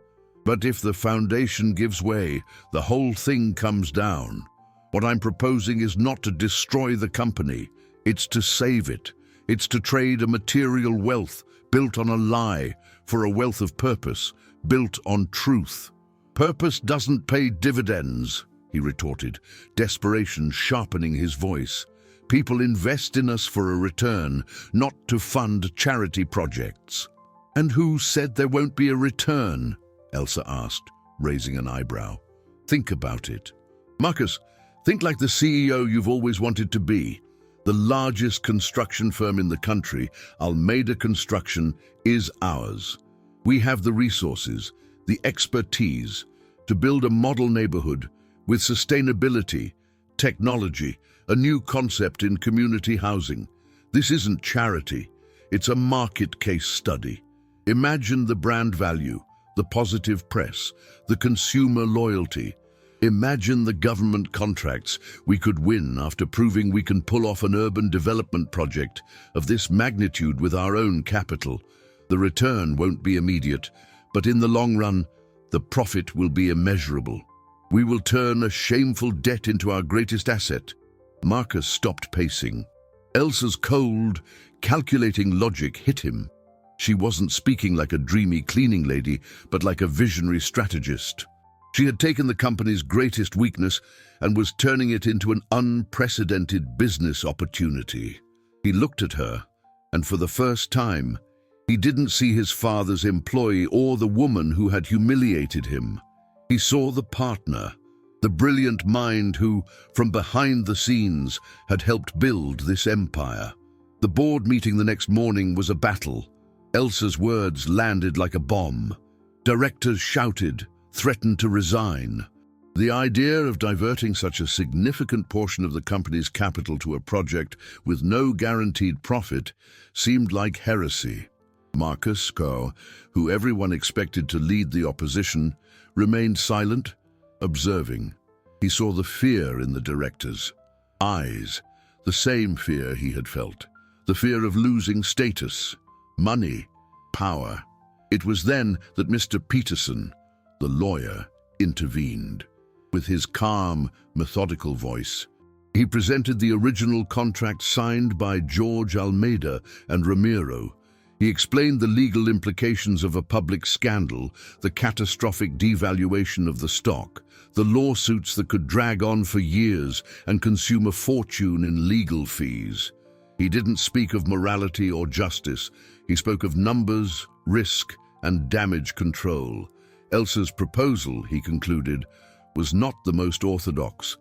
But if the foundation gives way, the whole thing comes down. What I'm proposing is not to destroy the company. It's to save it. It's to trade a material wealth built on a lie for a wealth of purpose, built on truth. Purpose doesn't pay dividends, he retorted, desperation sharpening his voice. People invest in us for a return, not to fund charity projects. And who said there won't be a return? Elsa asked, raising an eyebrow. Think about it. Marcus, think like the CEO you've always wanted to be. The largest construction firm in the country, Almeida Construction, is ours. We have the resources, the expertise, to build a model neighborhood with sustainability, technology, a new concept in community housing. This isn't charity, it's a market case study. Imagine the brand value, the positive press, the consumer loyalty. Imagine the government contracts we could win after proving we can pull off an urban development project of this magnitude with our own capital. The return won't be immediate, but in the long run, the profit will be immeasurable. We will turn a shameful debt into our greatest asset. Marcus stopped pacing. Elsa's cold, calculating logic hit him. She wasn't speaking like a dreamy cleaning lady, but like a visionary strategist. She had taken the company's greatest weakness and was turning it into an unprecedented business opportunity. He looked at her, and for the first time, He didn't see his father's employee or the woman who had humiliated him. He saw the partner, the brilliant mind who, from behind the scenes, had helped build this empire. The board meeting the next morning was a battle. Elsa's words landed like a bomb. Directors shouted, threatened to resign. The idea of diverting such a significant portion of the company's capital to a project with no guaranteed profit seemed like heresy. Marcus Coe, who everyone expected to lead the opposition, remained silent, observing. He saw the fear in the directors' eyes, the same fear he had felt, the fear of losing status, money, power. It was then that Mr. Peterson, the lawyer, intervened. With his calm, methodical voice, he presented the original contract signed by George Almeida and Ramiro. He explained the legal implications of a public scandal, the catastrophic devaluation of the stock, the lawsuits that could drag on for years and consume a fortune in legal fees. He didn't speak of morality or justice. He spoke of numbers, risk, and damage control. Elsa's proposal, he concluded, was not the most orthodox,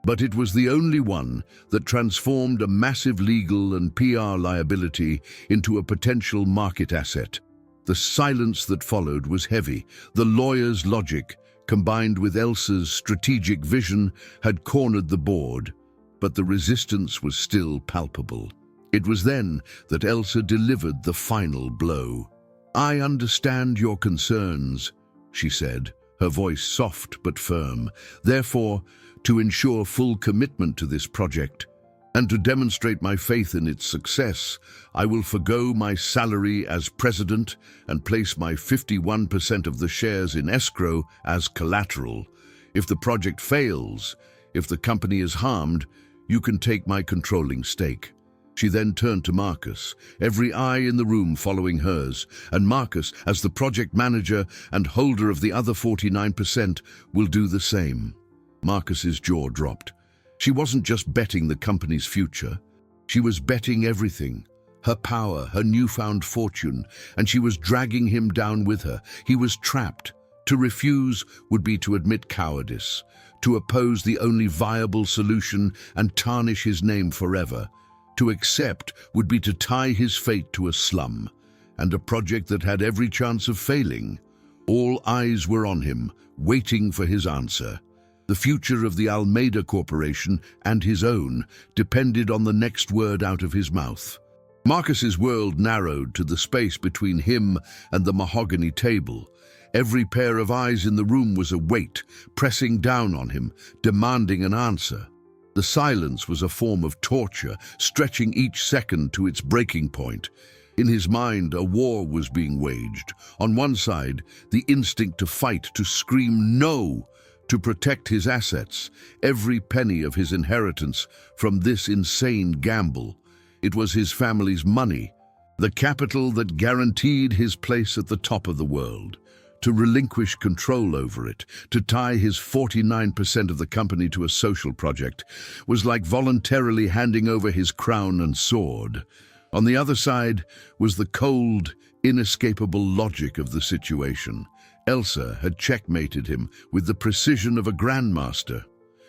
but it was the only one that transformed a massive legal and PR liability into a potential market asset. The silence that followed was heavy. The lawyer's logic, combined with Elsa's strategic vision, had cornered the board, but the resistance was still palpable. It was then that Elsa delivered the final blow. "I understand your concerns," she said, her voice soft but firm. "Therefore, to ensure full commitment to this project, and to demonstrate my faith in its success, I will forgo my salary as president and place my 51% of the shares in escrow as collateral. If the project fails, if the company is harmed, you can take my controlling stake." She then turned to Marcus, every eye in the room following hers, and Marcus, as the project manager and holder of the other 49%, will do the same. Marcus's jaw dropped. She wasn't just betting the company's future. She was betting everything. Her power, her newfound fortune, and she was dragging him down with her. He was trapped. To refuse would be to admit cowardice, to oppose the only viable solution and tarnish his name forever. To accept would be to tie his fate to a slum, and a project that had every chance of failing. All eyes were on him, waiting for his answer. The future of the Almeida Corporation and his own depended on the next word out of his mouth. Marcus's world narrowed to the space between him and the mahogany table. Every pair of eyes in the room was a weight, pressing down on him, demanding an answer. The silence was a form of torture, stretching each second to its breaking point. In his mind, a war was being waged. On one side, the instinct to fight, to scream no, to protect his assets, every penny of his inheritance from this insane gamble. It was his family's money, the capital that guaranteed his place at the top of the world. To relinquish control over it, to tie his 49% of the company to a social project, was like voluntarily handing over his crown and sword. On the other side was the cold, inescapable logic of the situation. Elsa had checkmated him with the precision of a grandmaster.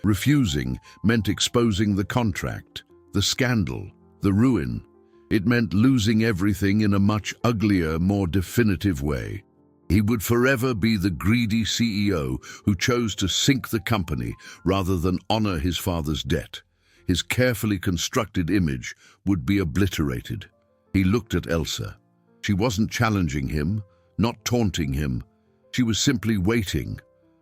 Refusing meant exposing the contract, the scandal, the ruin. It meant losing everything in a much uglier, more definitive way. He would forever be the greedy CEO who chose to sink the company rather than honor his father's debt. His carefully constructed image would be obliterated. He looked at Elsa. She wasn't challenging him, not taunting him. She was simply waiting,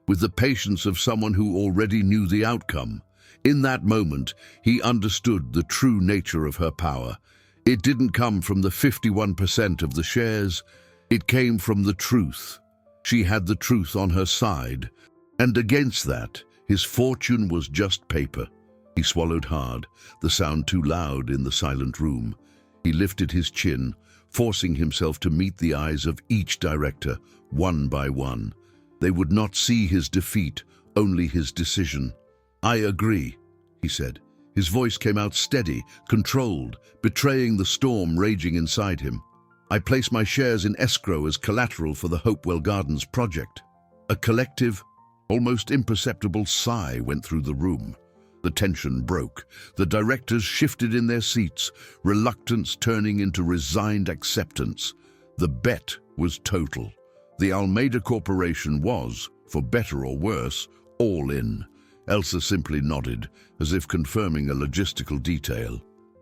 with the patience of someone who already knew the outcome. In that moment, he understood the true nature of her power. It didn't come from the 51% of the shares. It came from the truth. She had the truth on her side, and against that, his fortune was just paper. He swallowed hard, the sound too loud in the silent room. He lifted his chin, forcing himself to meet the eyes of each director, one by one. They would not see his defeat, only his decision. "I agree," he said. His voice came out steady, controlled, betraying the storm raging inside him. I place my shares in escrow as collateral for the Hopewell Gardens project. A collective, almost imperceptible sigh went through the room. The tension broke. The directors shifted in their seats, reluctance turning into resigned acceptance. The bet was total. The Almeida Corporation was, for better or worse, all in. Elsa simply nodded, as if confirming a logistical detail.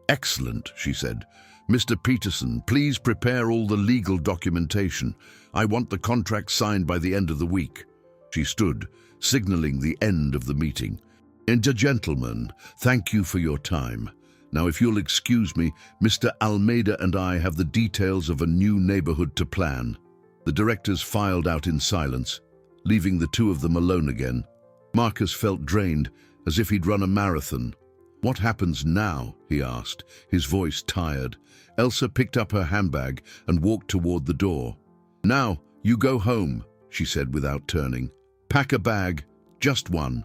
"Excellent," she said. "Mr. Peterson, please prepare all the legal documentation. I want the contract signed by the end of the week." She stood, signaling the end of the meeting. "And gentlemen, thank you for your time. Now, if you'll excuse me, Mr. Almeida and I have the details of a new neighborhood to plan." The directors filed out in silence, leaving the two of them alone again. Marcus felt drained, as if he'd run a marathon. "What happens now?" he asked, his voice tired. Elsa picked up her handbag and walked toward the door. "Now, you go home," she said without turning. "Pack a bag, just one,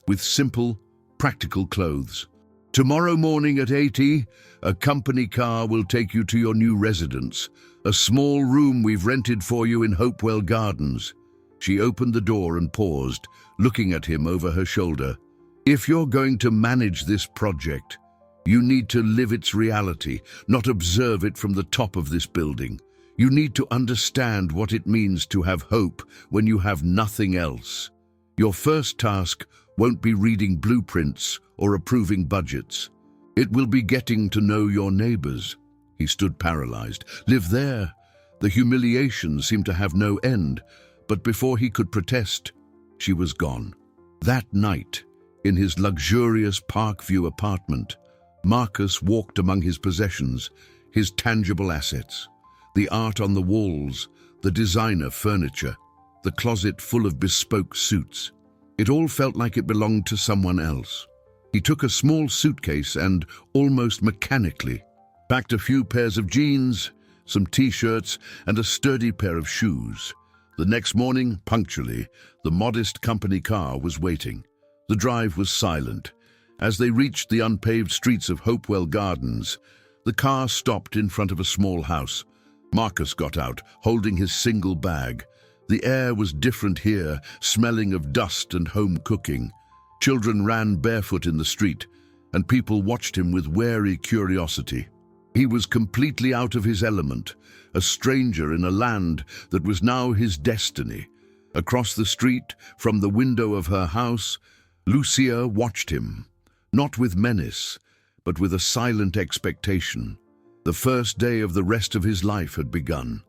with simple, practical clothes. Tomorrow morning at 8:00, a company car will take you to your new residence, a small room we've rented for you in Hopewell Gardens." She opened the door and paused, looking at him over her shoulder. "If you're going to manage this project, you need to live its reality, not observe it from the top of this building. You need to understand what it means to have hope when you have nothing else. Your first task won't be reading blueprints or approving budgets. It will be getting to know your neighbors." He stood paralyzed. Live there? The humiliation seemed to have no end, but before he could protest, she was gone. That night, in his luxurious Parkview apartment, Marcus walked among his possessions, his tangible assets. The art on the walls, the designer furniture, the closet full of bespoke suits. It all felt like it belonged to someone else. He took a small suitcase and, almost mechanically, packed a few pairs of jeans, some t-shirts, and a sturdy pair of shoes. The next morning, punctually, the modest company car was waiting. The drive was silent. As they reached the unpaved streets of Hopewell Gardens, the car stopped in front of a small house. Marcus got out, holding his single bag. The air was different here, smelling of dust and home cooking. Children ran barefoot in the street, and people watched him with wary curiosity. He was completely out of his element, a stranger in a land that was now his destiny. Across the street, from the window of her house, Lucia watched him, not with menace, but with a silent expectation. The first day of the rest of his life had begun.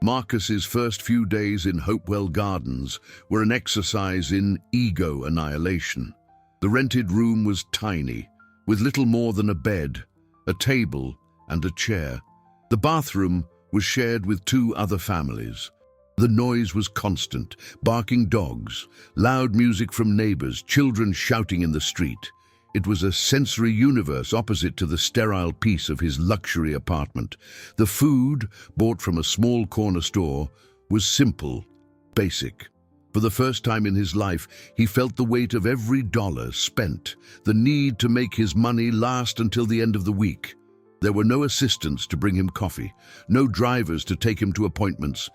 Marcus's first few days in Hopewell Gardens were an exercise in ego annihilation. The rented room was tiny, with little more than a bed, a table, and a chair. The bathroom was shared with two other families. The noise was constant, barking dogs, loud music from neighbors, children shouting in the street. It was a sensory universe opposite to the sterile peace of his luxury apartment. The food, bought from a small corner store, was simple, basic. For the first time in his life, he felt the weight of every dollar spent, the need to make his money last until the end of the week. There were no assistants to bring him coffee, no drivers to take him to appointments.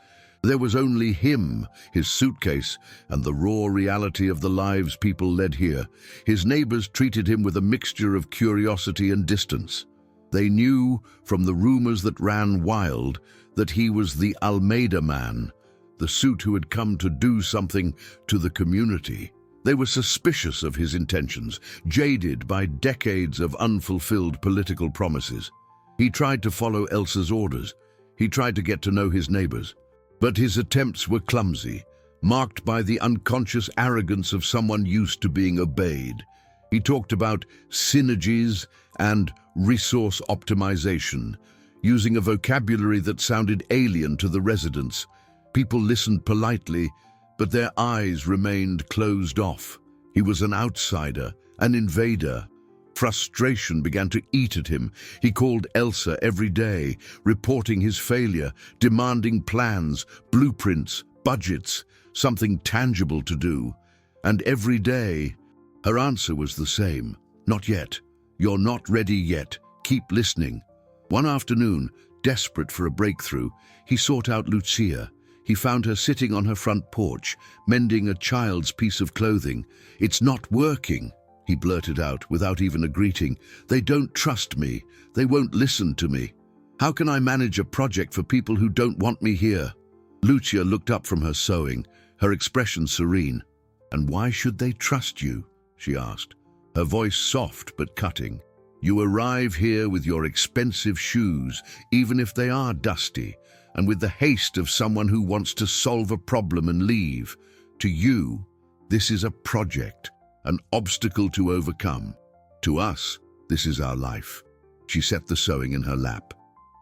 There was only him, his suitcase, and the raw reality of the lives people led here. His neighbors treated him with a mixture of curiosity and distance. They knew, from the rumors that ran wild, that he was the Almeida man, the suit who had come to do something to the community. They were suspicious of his intentions, jaded by decades of unfulfilled political promises. He tried to follow Elsa's orders. He tried to get to know his neighbors. But his attempts were clumsy, marked by the unconscious arrogance of someone used to being obeyed. He talked about synergies and resource optimization, using a vocabulary that sounded alien to the residents. People listened politely, but their eyes remained closed off. He was an outsider, an invader. Frustration began to eat at him. He called Elsa every day, reporting his failure, demanding plans, blueprints, budgets, something tangible to do. And every day, her answer was the same. "Not yet. You're not ready yet. Keep listening." One afternoon, Desperate for a breakthrough, he sought out Lucia. He found her sitting on her front porch, mending a child's piece of clothing. "It's not working," he blurted out without even a greeting. "They don't trust me. They won't listen to me. How can I manage a project for people who don't want me here?" Lucia looked up from her sewing, her expression serene. "And why should they trust you?" she asked, her voice soft but cutting. "You arrive here with your expensive shoes, even if they are dusty, and with the haste of someone who wants to solve a problem and leave. To you, this is a project, an obstacle to overcome. To us, this is our life." She set the sewing in her lap.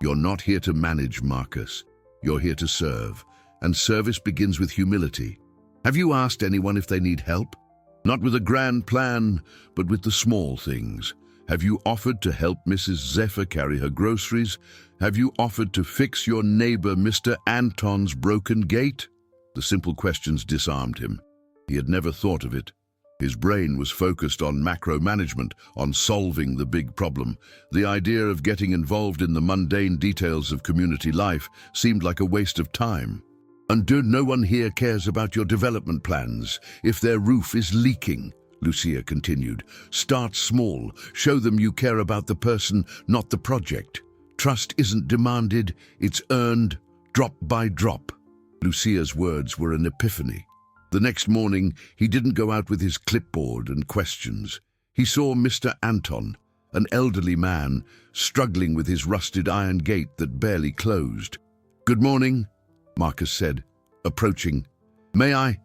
"You're not here to manage, Marcus. You're here to serve, and service begins with humility. Have you asked anyone if they need help? Not with a grand plan, but with the small things. Have you offered to help Mrs. Zephyr carry her groceries? Have you offered to fix your neighbor Mr. Anton's broken gate?" The simple questions disarmed him. He had never thought of it. His brain was focused on macro management, on solving the big problem. The idea of getting involved in the mundane details of community life seemed like a waste of time. "And no one here cares about your development plans if their roof is leaking," Lucia continued. "Start small. Show them you care about the person, not the project. Trust isn't demanded, it's earned, drop by drop." Lucia's words were an epiphany. The next morning, he didn't go out with his clipboard and questions. He saw Mr. Anton, an elderly man, struggling with his rusted iron gate that barely closed. "Good morning," Marcus said, approaching. "May I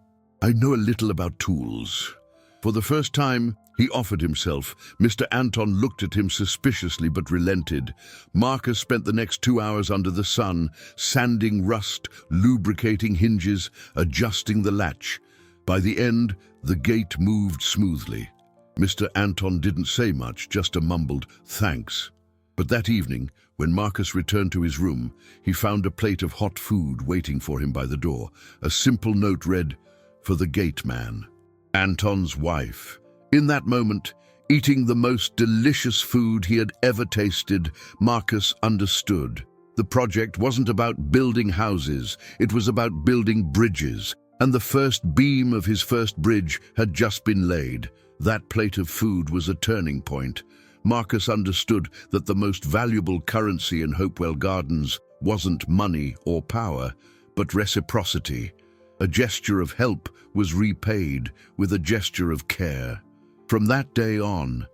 know a little about tools." For the first time, he offered himself. Mr. Anton looked at him suspiciously but relented. Marcus spent the next 2 hours under the sun, sanding rust, lubricating hinges, adjusting the latch. By the end, the gate moved smoothly. Mr. Anton didn't say much, just a mumbled thanks. But that evening, when Marcus returned to his room, he found a plate of hot food waiting for him by the door. A simple note read, "For the gate man." Anton's wife. In that moment, eating the most delicious food he had ever tasted, Marcus understood. The project wasn't about building houses, it was about building bridges, and the first beam of his first bridge had just been laid. That plate of food was a turning point. Marcus understood that the most valuable currency in Hopewell Gardens wasn't money or power, but reciprocity. A gesture of help was repaid with a gesture of care. From that day on,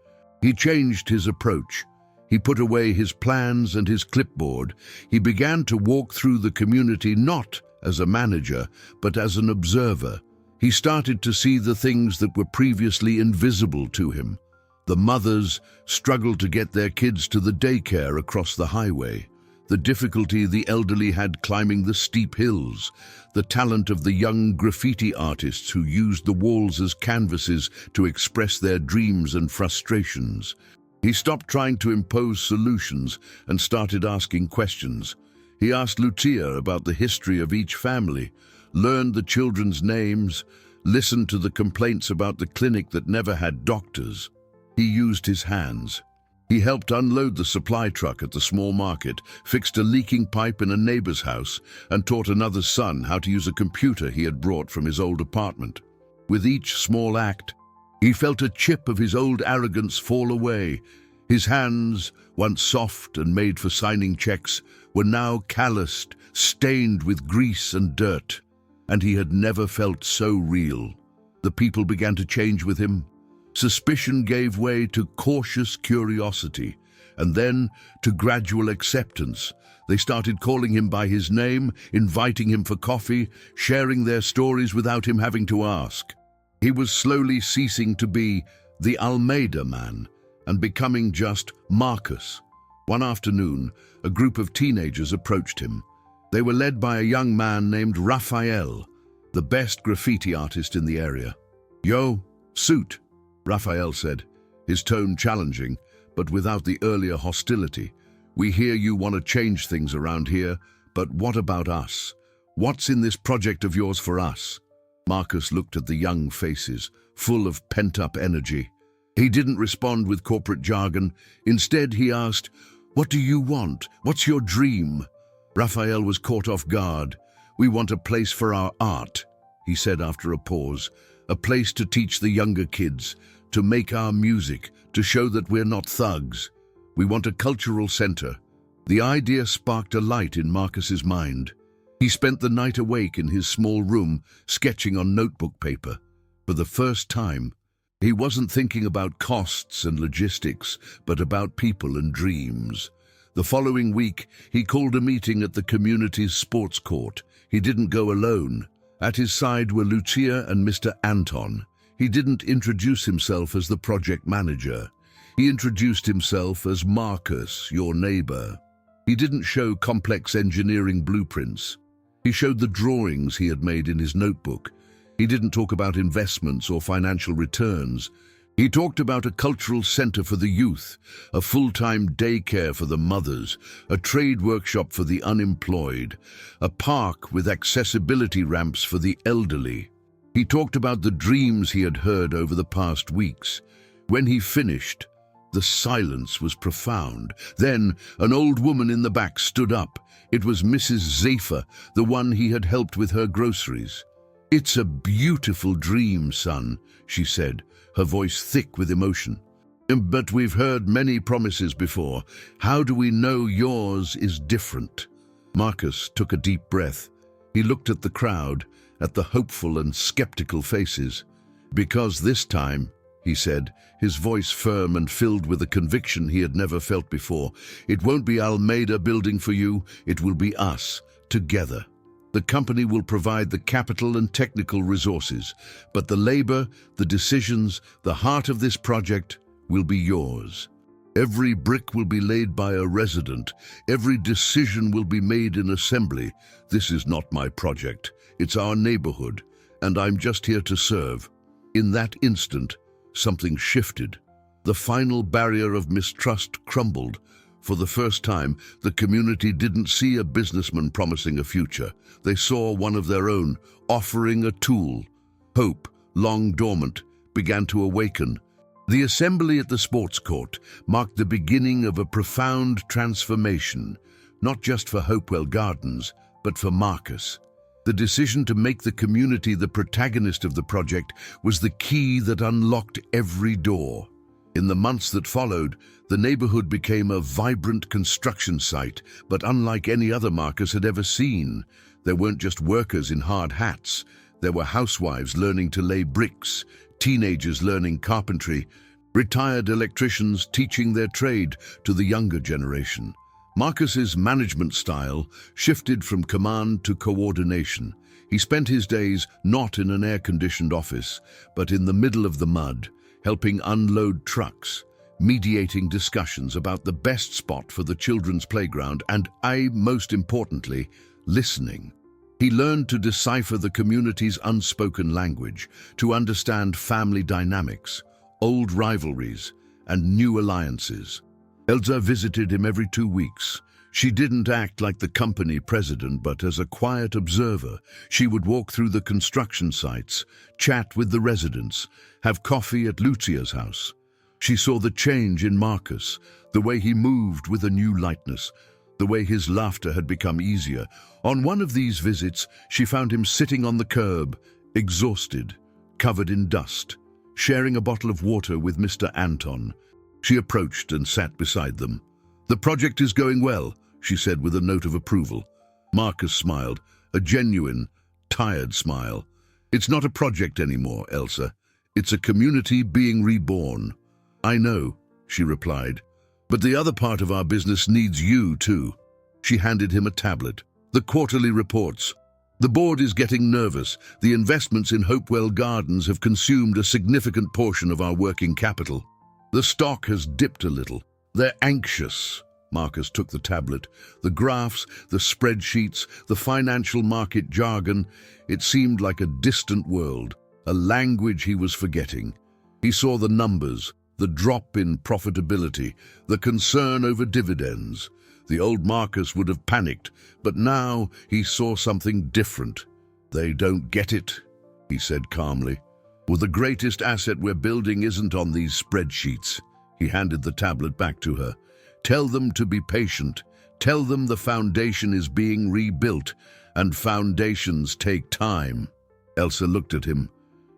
he changed his approach. He put away his plans and his clipboard. He began to walk through the community not as a manager, but as an observer. He started to see the things that were previously invisible to him. The mothers struggled to get their kids to the daycare across the highway. The difficulty the elderly had climbing the steep hills, the talent of the young graffiti artists who used the walls as canvases to express their dreams and frustrations. He stopped trying to impose solutions and started asking questions. He asked Lucia about the history of each family, learned the children's names, listened to the complaints about the clinic that never had doctors. He used his hands. He helped unload the supply truck at the small market, fixed a leaking pipe in a neighbor's house, and taught another son how to use a computer he had brought from his old apartment. With each small act, he felt a chip of his old arrogance fall away. His hands, once soft and made for signing checks, were now calloused, stained with grease and dirt, and he had never felt so real. The people began to change with him. Suspicion gave way to cautious curiosity, and then to gradual acceptance. They started calling him by his name, inviting him for coffee, sharing their stories without him having to ask. He was slowly ceasing to be the Almeida man and becoming just Marcus. One afternoon, a group of teenagers approached him. They were led by a young man named Raphael, the best graffiti artist in the area. "Yo, suit," Raphael said, his tone challenging, but without the earlier hostility. "We hear you want to change things around here, but what about us? What's in this project of yours for us?" Marcus looked at the young faces, full of pent-up energy. He didn't respond with corporate jargon. Instead, he asked, What do you want? What's your dream? Raphael was caught off guard. We want a place for our art, he said after a pause. A place to teach the younger kids, to make our music, to show that we're not thugs. We want a cultural center. The idea sparked a light in Marcus's mind. He spent the night awake in his small room, sketching on notebook paper. For the first time, he wasn't thinking about costs and logistics, but about people and dreams. The following week, he called a meeting at the community's sports court. He didn't go alone. At his side were Lucia and Mr. Anton. He didn't introduce himself as the project manager. He introduced himself as Marcus, your neighbor. He didn't show complex engineering blueprints. He showed the drawings he had made in his notebook. He didn't talk about investments or financial returns. He talked about a cultural center for the youth, a full-time daycare for the mothers, a trade workshop for the unemployed, a park with accessibility ramps for the elderly. He talked about the dreams he had heard over the past weeks. When he finished, the silence was profound. Then an old woman in the back stood up. It was Mrs. Zephyr, the one he had helped with her groceries. "It's a beautiful dream, son," she said, her voice thick with emotion. "But we've heard many promises before. How do we know yours is different?" Marcus took a deep breath. He looked at the crowd, at the hopeful and skeptical faces. "Because this time," he said, his voice firm and filled with a conviction he had never felt before, "it won't be Almeida building for you, it will be us, together. The company will provide the capital and technical resources, but the labor, the decisions, the heart of this project will be yours. Every brick will be laid by a resident. Every decision will be made in assembly. This is not my project. It's our neighborhood, and I'm just here to serve." In that instant, something shifted. The final barrier of mistrust crumbled. For the first time, the community didn't see a businessman promising a future. They saw one of their own, offering a tool. Hope, long dormant, began to awaken. The assembly at the sports court marked the beginning of a profound transformation, not just for Hopewell Gardens, but for Marcus. The decision to make the community the protagonist of the project was the key that unlocked every door. In the months that followed, the neighborhood became a vibrant construction site, but unlike any other Marcus had ever seen. There weren't just workers in hard hats. There were housewives learning to lay bricks, teenagers learning carpentry, retired electricians teaching their trade to the younger generation. Marcus's management style shifted from command to coordination. He spent his days not in an air-conditioned office, but in the middle of the mud, helping unload trucks, mediating discussions about the best spot for the children's playground, and most importantly, listening. He learned to decipher the community's unspoken language, to understand family dynamics, old rivalries, and new alliances. Elsa visited him every 2 weeks. She didn't act like the company president, but as a quiet observer. She would walk through the construction sites, chat with the residents, have coffee at Lucia's house. She saw the change in Marcus, the way he moved with a new lightness, the way his laughter had become easier. On one of these visits, she found him sitting on the curb, exhausted, covered in dust, sharing a bottle of water with Mr. Anton. She approached and sat beside them. "The project is going well," she said with a note of approval. Marcus smiled, a genuine, tired smile. "It's not a project anymore, Elsa. It's a community being reborn." "I know," she replied, "but the other part of our business needs you too." She handed him a tablet. "The quarterly reports. The board is getting nervous. The investments in Hopewell Gardens have consumed a significant portion of our working capital. The stock has dipped a little. They're anxious." Marcus took the tablet. The graphs, the spreadsheets, the financial market jargon. It seemed like a distant world, a language he was forgetting. He saw the numbers, the drop in profitability, the concern over dividends. The old Marcus would have panicked, but now he saw something different. "They don't get it," he said calmly. "Well, the greatest asset we're building isn't on these spreadsheets." He handed the tablet back to her. Tell them to be patient. Tell them the foundation is being rebuilt, and foundations take time." Elsa looked at him,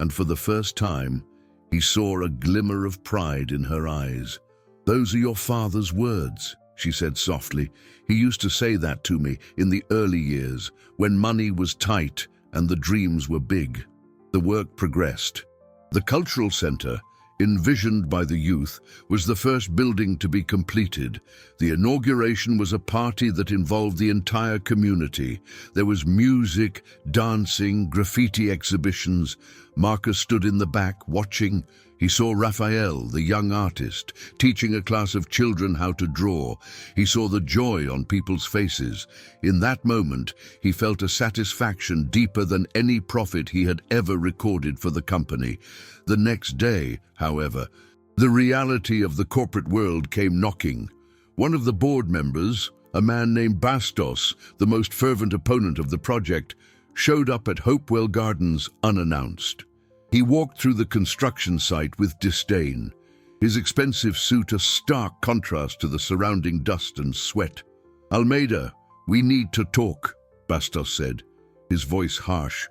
and for the first time, he saw a glimmer of pride in her eyes. "Those are your father's words," she said softly. "He used to say that to me in the early years, when money was tight and the dreams were big." The work progressed. The cultural center, envisioned by the youth, was the first building to be completed. The inauguration was a party that involved the entire community. There was music, dancing, graffiti exhibitions. Marcus stood in the back, watching. He saw Raphael, the young artist, teaching a class of children how to draw. He saw the joy on people's faces. In that moment, he felt a satisfaction deeper than any profit he had ever recorded for the company. The next day, however, the reality of the corporate world came knocking. One of the board members, a man named Bastos, the most fervent opponent of the project, showed up at Hopewell Gardens unannounced. He walked through the construction site with disdain, his expensive suit a stark contrast to the surrounding dust and sweat. "Almeida, we need to talk," Bastos said, his voice harsh.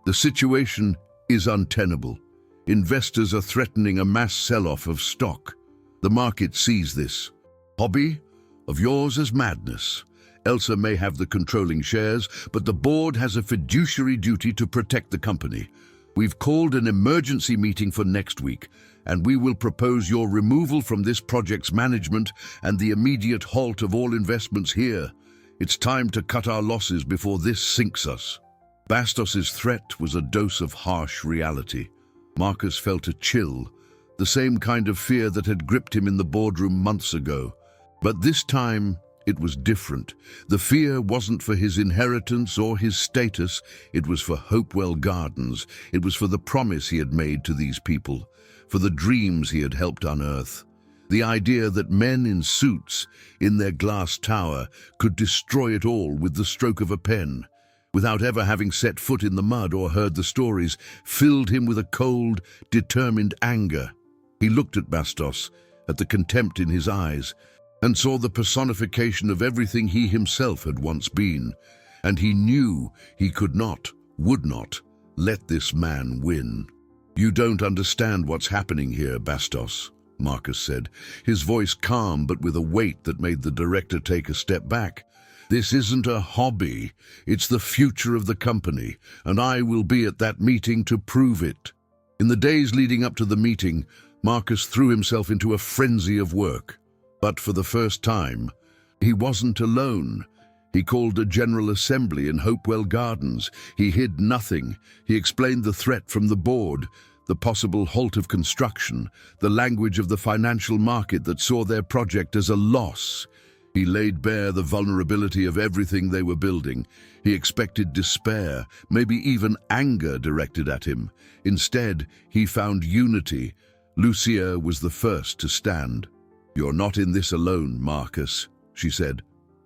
"The situation is untenable. Investors are threatening a mass sell-off of stock. The market sees this. Hobby of yours is madness. Elsa may have the controlling shares, but the board has a fiduciary duty to protect the company. We've called an emergency meeting for next week, and we will propose your removal from this project's management and the immediate halt of all investments here. It's time to cut our losses before this sinks us." Bastos's threat was a dose of harsh reality. Marcus felt a chill, the same kind of fear that had gripped him in the boardroom months ago. But this time, it was different. The fear wasn't for his inheritance or his status. It was for Hopewell Gardens. It was for the promise he had made to these people, for the dreams he had helped unearth. The idea that men in suits, in their glass tower, could destroy it all with the stroke of a pen, without ever having set foot in the mud or heard the stories, filled him with a cold, determined anger. He looked at Bastos, at the contempt in his eyes, and saw the personification of everything he himself had once been, and he knew he could not, would not, let this man win. "You don't understand what's happening here, Bastos," Marcus said, his voice calm but with a weight that made the director take a step back. "This isn't a hobby, it's the future of the company, and I will be at that meeting to prove it." In the days leading up to the meeting, Marcus threw himself into a frenzy of work. But for the first time, he wasn't alone. He called a general assembly in Hopewell Gardens. He hid nothing. He explained the threat from the board, the possible halt of construction, the language of the financial market that saw their project as a loss. He laid bare the vulnerability of everything they were building. He expected despair, maybe even anger directed at him. Instead, he found unity. Lucia was the first to stand. "You're not in this alone, Marcus," she said,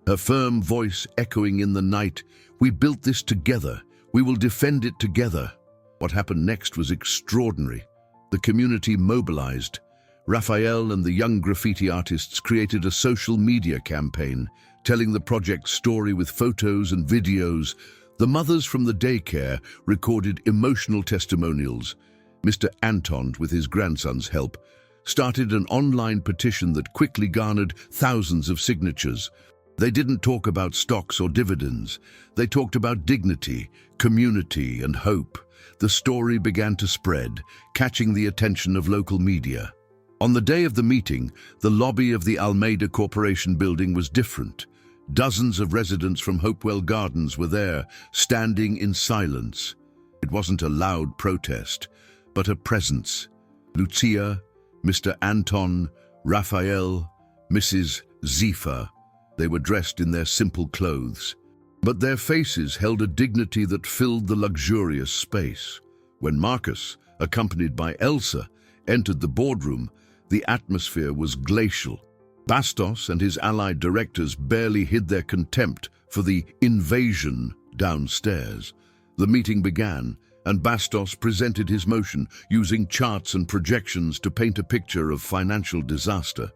her firm voice echoing in the night. "We built this together. We will defend it together." What happened next was extraordinary. The community mobilized. Raphael and the young graffiti artists created a social media campaign, telling the project's story with photos and videos. The mothers from the daycare recorded emotional testimonials. Mr. Anton, with his grandson's help, started an online petition that quickly garnered thousands of signatures. They didn't talk about stocks or dividends. They talked about dignity, community, and hope. The story began to spread, catching the attention of local media. On the day of the meeting, the lobby of the Almeida Corporation building was different. Dozens of residents from Hopewell Gardens were there, standing in silence. It wasn't a loud protest, but a presence. Lucia, Mr. Anton, Raphael, Mrs. Zifa. They were dressed in their simple clothes, but their faces held a dignity that filled the luxurious space. When Marcus, accompanied by Elsa, entered the boardroom, the atmosphere was glacial. Bastos and his allied directors barely hid their contempt for the invasion downstairs. The meeting began, and Bastos presented his motion, using charts and projections to paint a picture of financial disaster.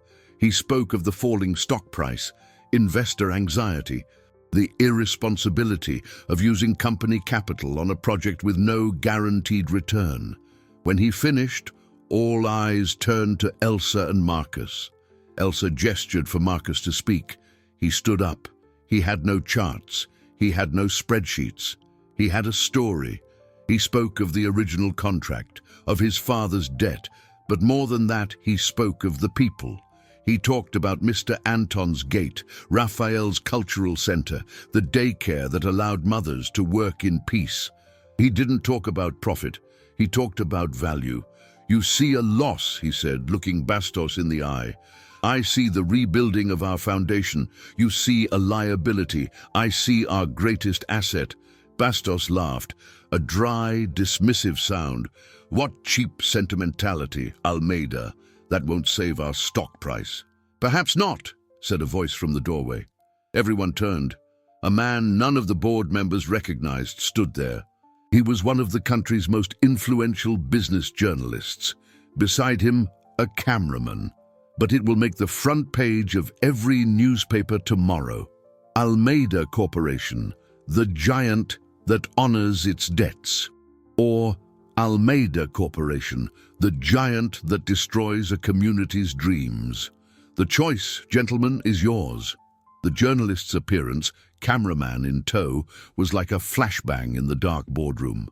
He spoke of the falling stock price, investor anxiety, the irresponsibility of using company capital on a project with no guaranteed return. When he finished, all eyes turned to Elsa and Marcus. Elsa gestured for Marcus to speak. He stood up. He had no charts. He had no spreadsheets. He had a story. He spoke of the original contract, of his father's debt, but more than that, he spoke of the people. He talked about Mr. Anton's gate, Raphael's cultural center, the daycare that allowed mothers to work in peace. He didn't talk about profit. He talked about value. "You see a loss," he said, looking Bastos in the eye. "I see the rebuilding of our foundation. You see a liability. I see our greatest asset." Bastos laughed, a dry, dismissive sound. "What cheap sentimentality, Almeida. That won't save our stock price." "Perhaps not," said a voice from the doorway. Everyone turned. A man none of the board members recognized stood there. He was one of the country's most influential business journalists. Beside him, a cameraman. But it will make the front page of every newspaper tomorrow. Almeida Corporation, the giant that honors its debts. Or Almeida Corporation, the giant that destroys a community's dreams. The choice, gentlemen, is yours. The journalist's appearance, cameraman in tow, was like a flashbang in the dark boardroom.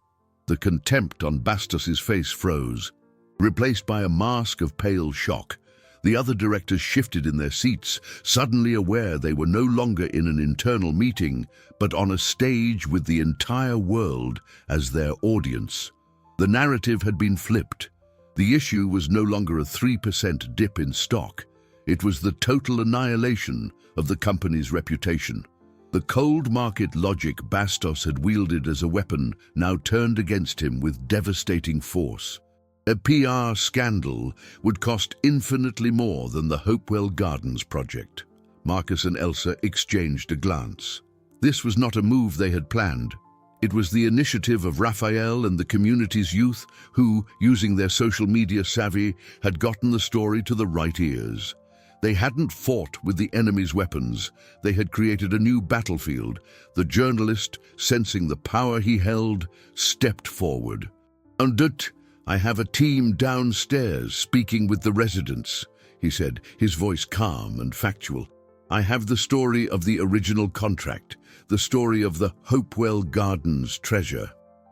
The contempt on Bastos's face froze. Replaced by a mask of pale shock, the other directors shifted in their seats, suddenly aware they were no longer in an internal meeting, but on a stage with the entire world as their audience. The narrative had been flipped. The issue was no longer a 3% dip in stock. It was the total annihilation of the company's reputation. The cold market logic Bastos had wielded as a weapon now turned against him with devastating force. A PR scandal would cost infinitely more than the Hopewell Gardens project. Marcus and Elsa exchanged a glance. This was not a move they had planned. It was the initiative of Raphael and the community's youth who, using their social media savvy, had gotten the story to the right ears. They hadn't fought with the enemy's weapons. They had created a new battlefield. The journalist, sensing the power he held, stepped forward. "Undut, I have a team downstairs speaking with the residents," he said, his voice calm and factual. "I have the story of the original contract, the story of the Hopewell Gardens treasure.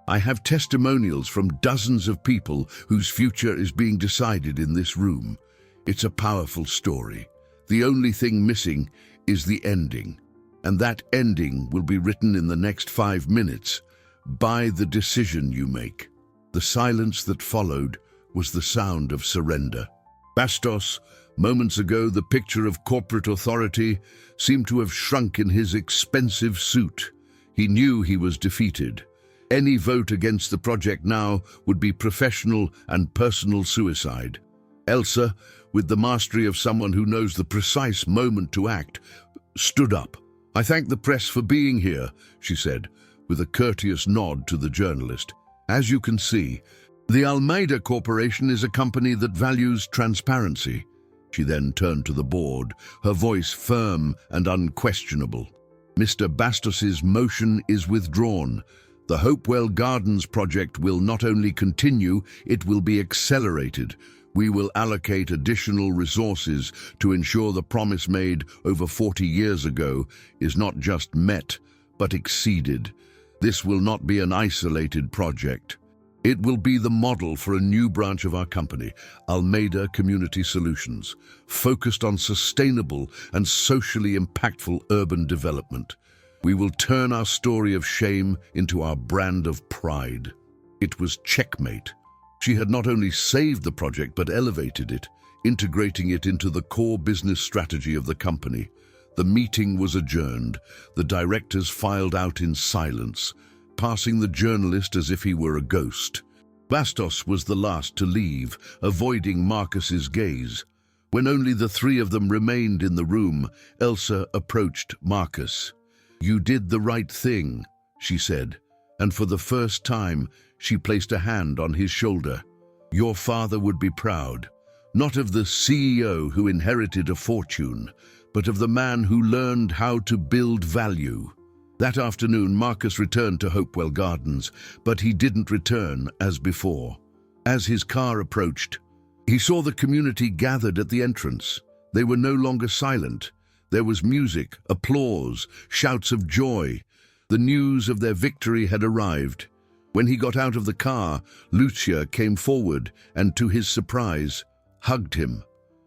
I have testimonials from dozens of people whose future is being decided in this room. It's a powerful story. The only thing missing is the ending. And that ending will be written in the next 5 minutes by the decision you make." The silence that followed was the sound of surrender. Bastos, moments ago the picture of corporate authority, seemed to have shrunk in his expensive suit. He knew he was defeated. Any vote against the project now would be professional and personal suicide. Elsa, with the mastery of someone who knows the precise moment to act, stood up. "I thank the press for being here," she said, with a courteous nod to the journalist. "As you can see, the Almeida Corporation is a company that values transparency." She then turned to the board, her voice firm and unquestionable. "Mr. Bastos's motion is withdrawn. The Hopewell Gardens project will not only continue, it will be accelerated. We will allocate additional resources to ensure the promise made over 40 years ago is not just met, but exceeded. This will not be an isolated project. It will be the model for a new branch of our company, Almeida Community Solutions, focused on sustainable and socially impactful urban development. We will turn our story of shame into our brand of pride." It was checkmate. She had not only saved the project but elevated it, integrating it into the core business strategy of the company. The meeting was adjourned. The directors filed out in silence, passing the journalist as if he were a ghost. Bastos was the last to leave, avoiding Marcus's gaze. When only the three of them remained in the room, Elsa approached Marcus. "You did the right thing," she said, and for the first time she placed a hand on his shoulder. "Your father would be proud. not of the CEO who inherited a fortune, but of the man who learned how to build value. That afternoon, Marcus returned to Hopewell Gardens, but he didn't return as before. As his car approached, he saw the community gathered at the entrance. They were no longer silent. There was music, applause, shouts of joy. The news of their victory had arrived. When he got out of the car, Lucia came forward and, to his surprise, hugged him.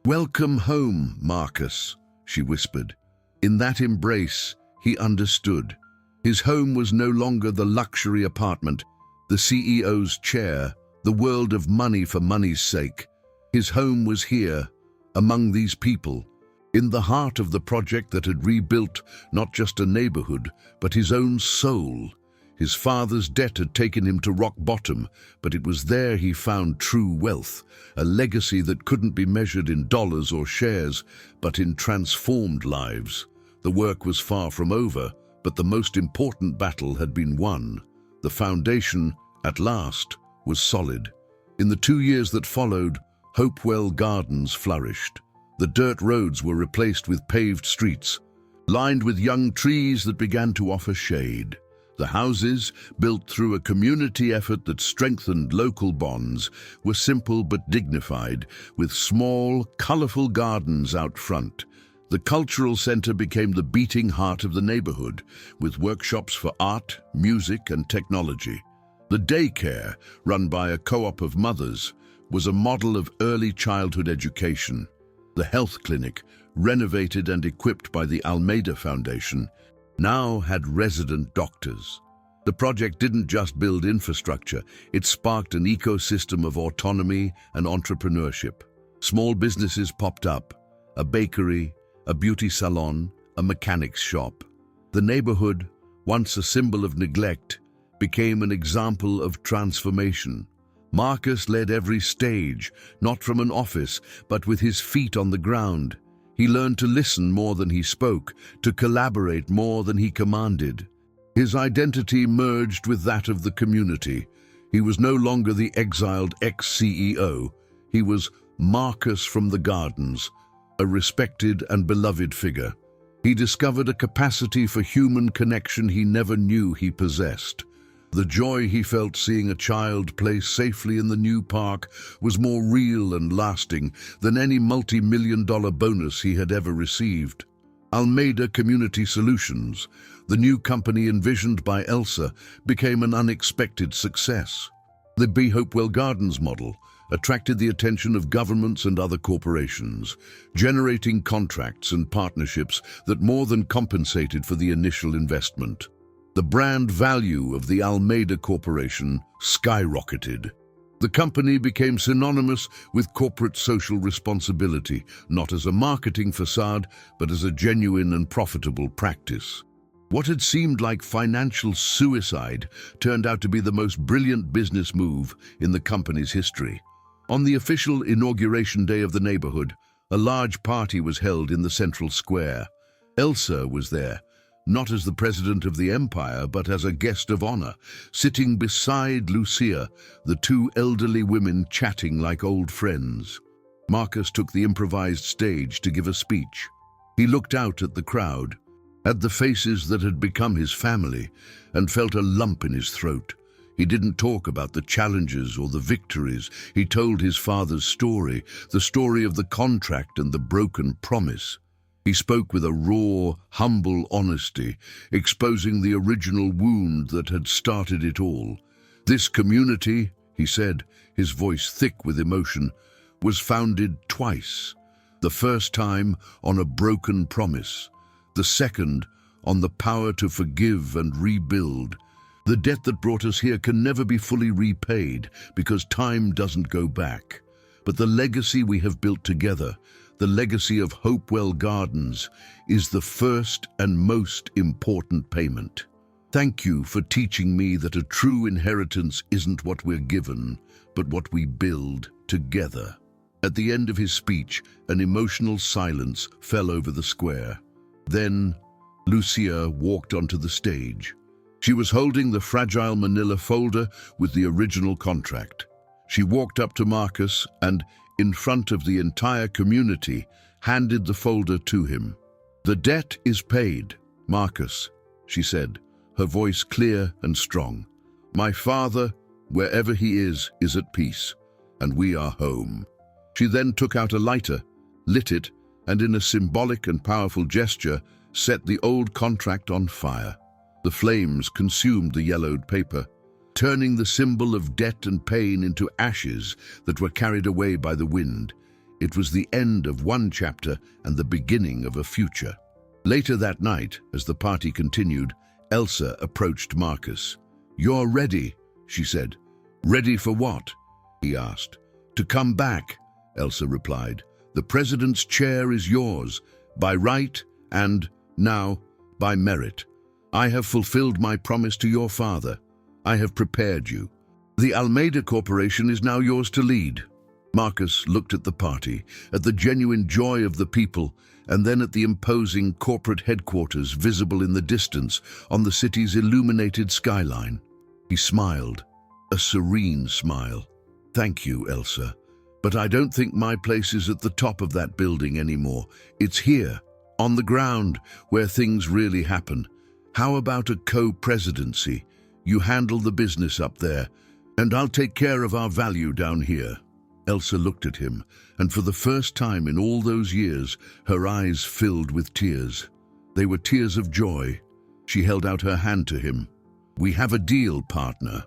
"Welcome home, Marcus," she whispered. In that embrace, he understood. His home was no longer the luxury apartment, the CEO's chair, the world of money for money's sake. His home was here, among these people, in the heart of the project that had rebuilt not just a neighborhood, but his own soul. His father's debt had taken him to rock bottom, but it was there he found true wealth, a legacy that couldn't be measured in dollars or shares, but in transformed lives. The work was far from over, but the most important battle had been won. The foundation, at last, was solid. In the 2 years that followed, Hopewell Gardens flourished. The dirt roads were replaced with paved streets, lined with young trees that began to offer shade. The houses, built through a community effort that strengthened local bonds, were simple but dignified, with small, colorful gardens out front. The cultural center became the beating heart of the neighborhood, with workshops for art, music, and technology. The daycare, run by a co-op of mothers, was a model of early childhood education. The health clinic, renovated and equipped by the Almeida Foundation, now had resident doctors. The project didn't just build infrastructure, it sparked an ecosystem of autonomy and entrepreneurship. Small businesses popped up, a bakery, a beauty salon, a mechanic's shop. The neighborhood, once a symbol of neglect, became an example of transformation. Marcus led every stage, not from an office, but with his feet on the ground. He learned to listen more than he spoke, to collaborate more than he commanded. His identity merged with that of the community. He was no longer the exiled ex-CEO. He was Marcus from the Gardens, a respected and beloved figure. He discovered a capacity for human connection he never knew he possessed. The joy he felt seeing a child play safely in the new park was more real and lasting than any multi-million-dollar bonus he had ever received. Almeida Community Solutions, the new company envisioned by Elsa, became an unexpected success. The B. Hopewell Gardens model attracted the attention of governments and other corporations, generating contracts and partnerships that more than compensated for the initial investment. The brand value of the Almeida Corporation skyrocketed. The company became synonymous with corporate social responsibility, not as a marketing facade, but as a genuine and profitable practice. What had seemed like financial suicide turned out to be the most brilliant business move in the company's history. On the official inauguration day of the neighborhood, a large party was held in the central square. Elsa was there, not as the president of the empire, but as a guest of honor, sitting beside Lucia, the two elderly women chatting like old friends. Marcus took the improvised stage to give a speech. He looked out at the crowd, at the faces that had become his family, and felt a lump in his throat. He didn't talk about the challenges or the victories. He told his father's story, the story of the contract and the broken promise. He spoke with a raw, humble honesty, exposing the original wound that had started it all. This community, he said, his voice thick with emotion, was founded twice. The first time on a broken promise, the second on the power to forgive and rebuild. The debt that brought us here can never be fully repaid because time doesn't go back. But the legacy we have built together, the legacy of Hopewell Gardens, is the first and most important payment. Thank you for teaching me that a true inheritance isn't what we're given, but what we build together. At the end of his speech, an emotional silence fell over the square. Then, Lucia walked onto the stage. She was holding the fragile manila folder with the original contract. She walked up to Marcus and, in front of the entire community, handed the folder to him. "The debt is paid, Marcus," she said, her voice clear and strong. "My father, wherever he is at peace, and we are home." She then took out a lighter, lit it, and in a symbolic and powerful gesture, set the old contract on fire. The flames consumed the yellowed paper, turning the symbol of debt and pain into ashes that were carried away by the wind. It was the end of one chapter and the beginning of a future. Later that night, as the party continued, Elsa approached Marcus. "You're ready," she said. "Ready for what?" he asked. "To come back," Elsa replied. "The president's chair is yours, by right and, now, by merit. I have fulfilled my promise to your father. I have prepared you. The Almeida Corporation is now yours to lead." Marcus looked at the party, at the genuine joy of the people, and then at the imposing corporate headquarters visible in the distance on the city's illuminated skyline. He smiled, a serene smile. "Thank you, Elsa, but I don't think my place is at the top of that building anymore. It's here, on the ground, where things really happen. How about a co-presidency? You handle the business up there, and I'll take care of our value down here." Elsa looked at him, and for the first time in all those years, her eyes filled with tears. They were tears of joy. She held out her hand to him. "We have a deal, partner."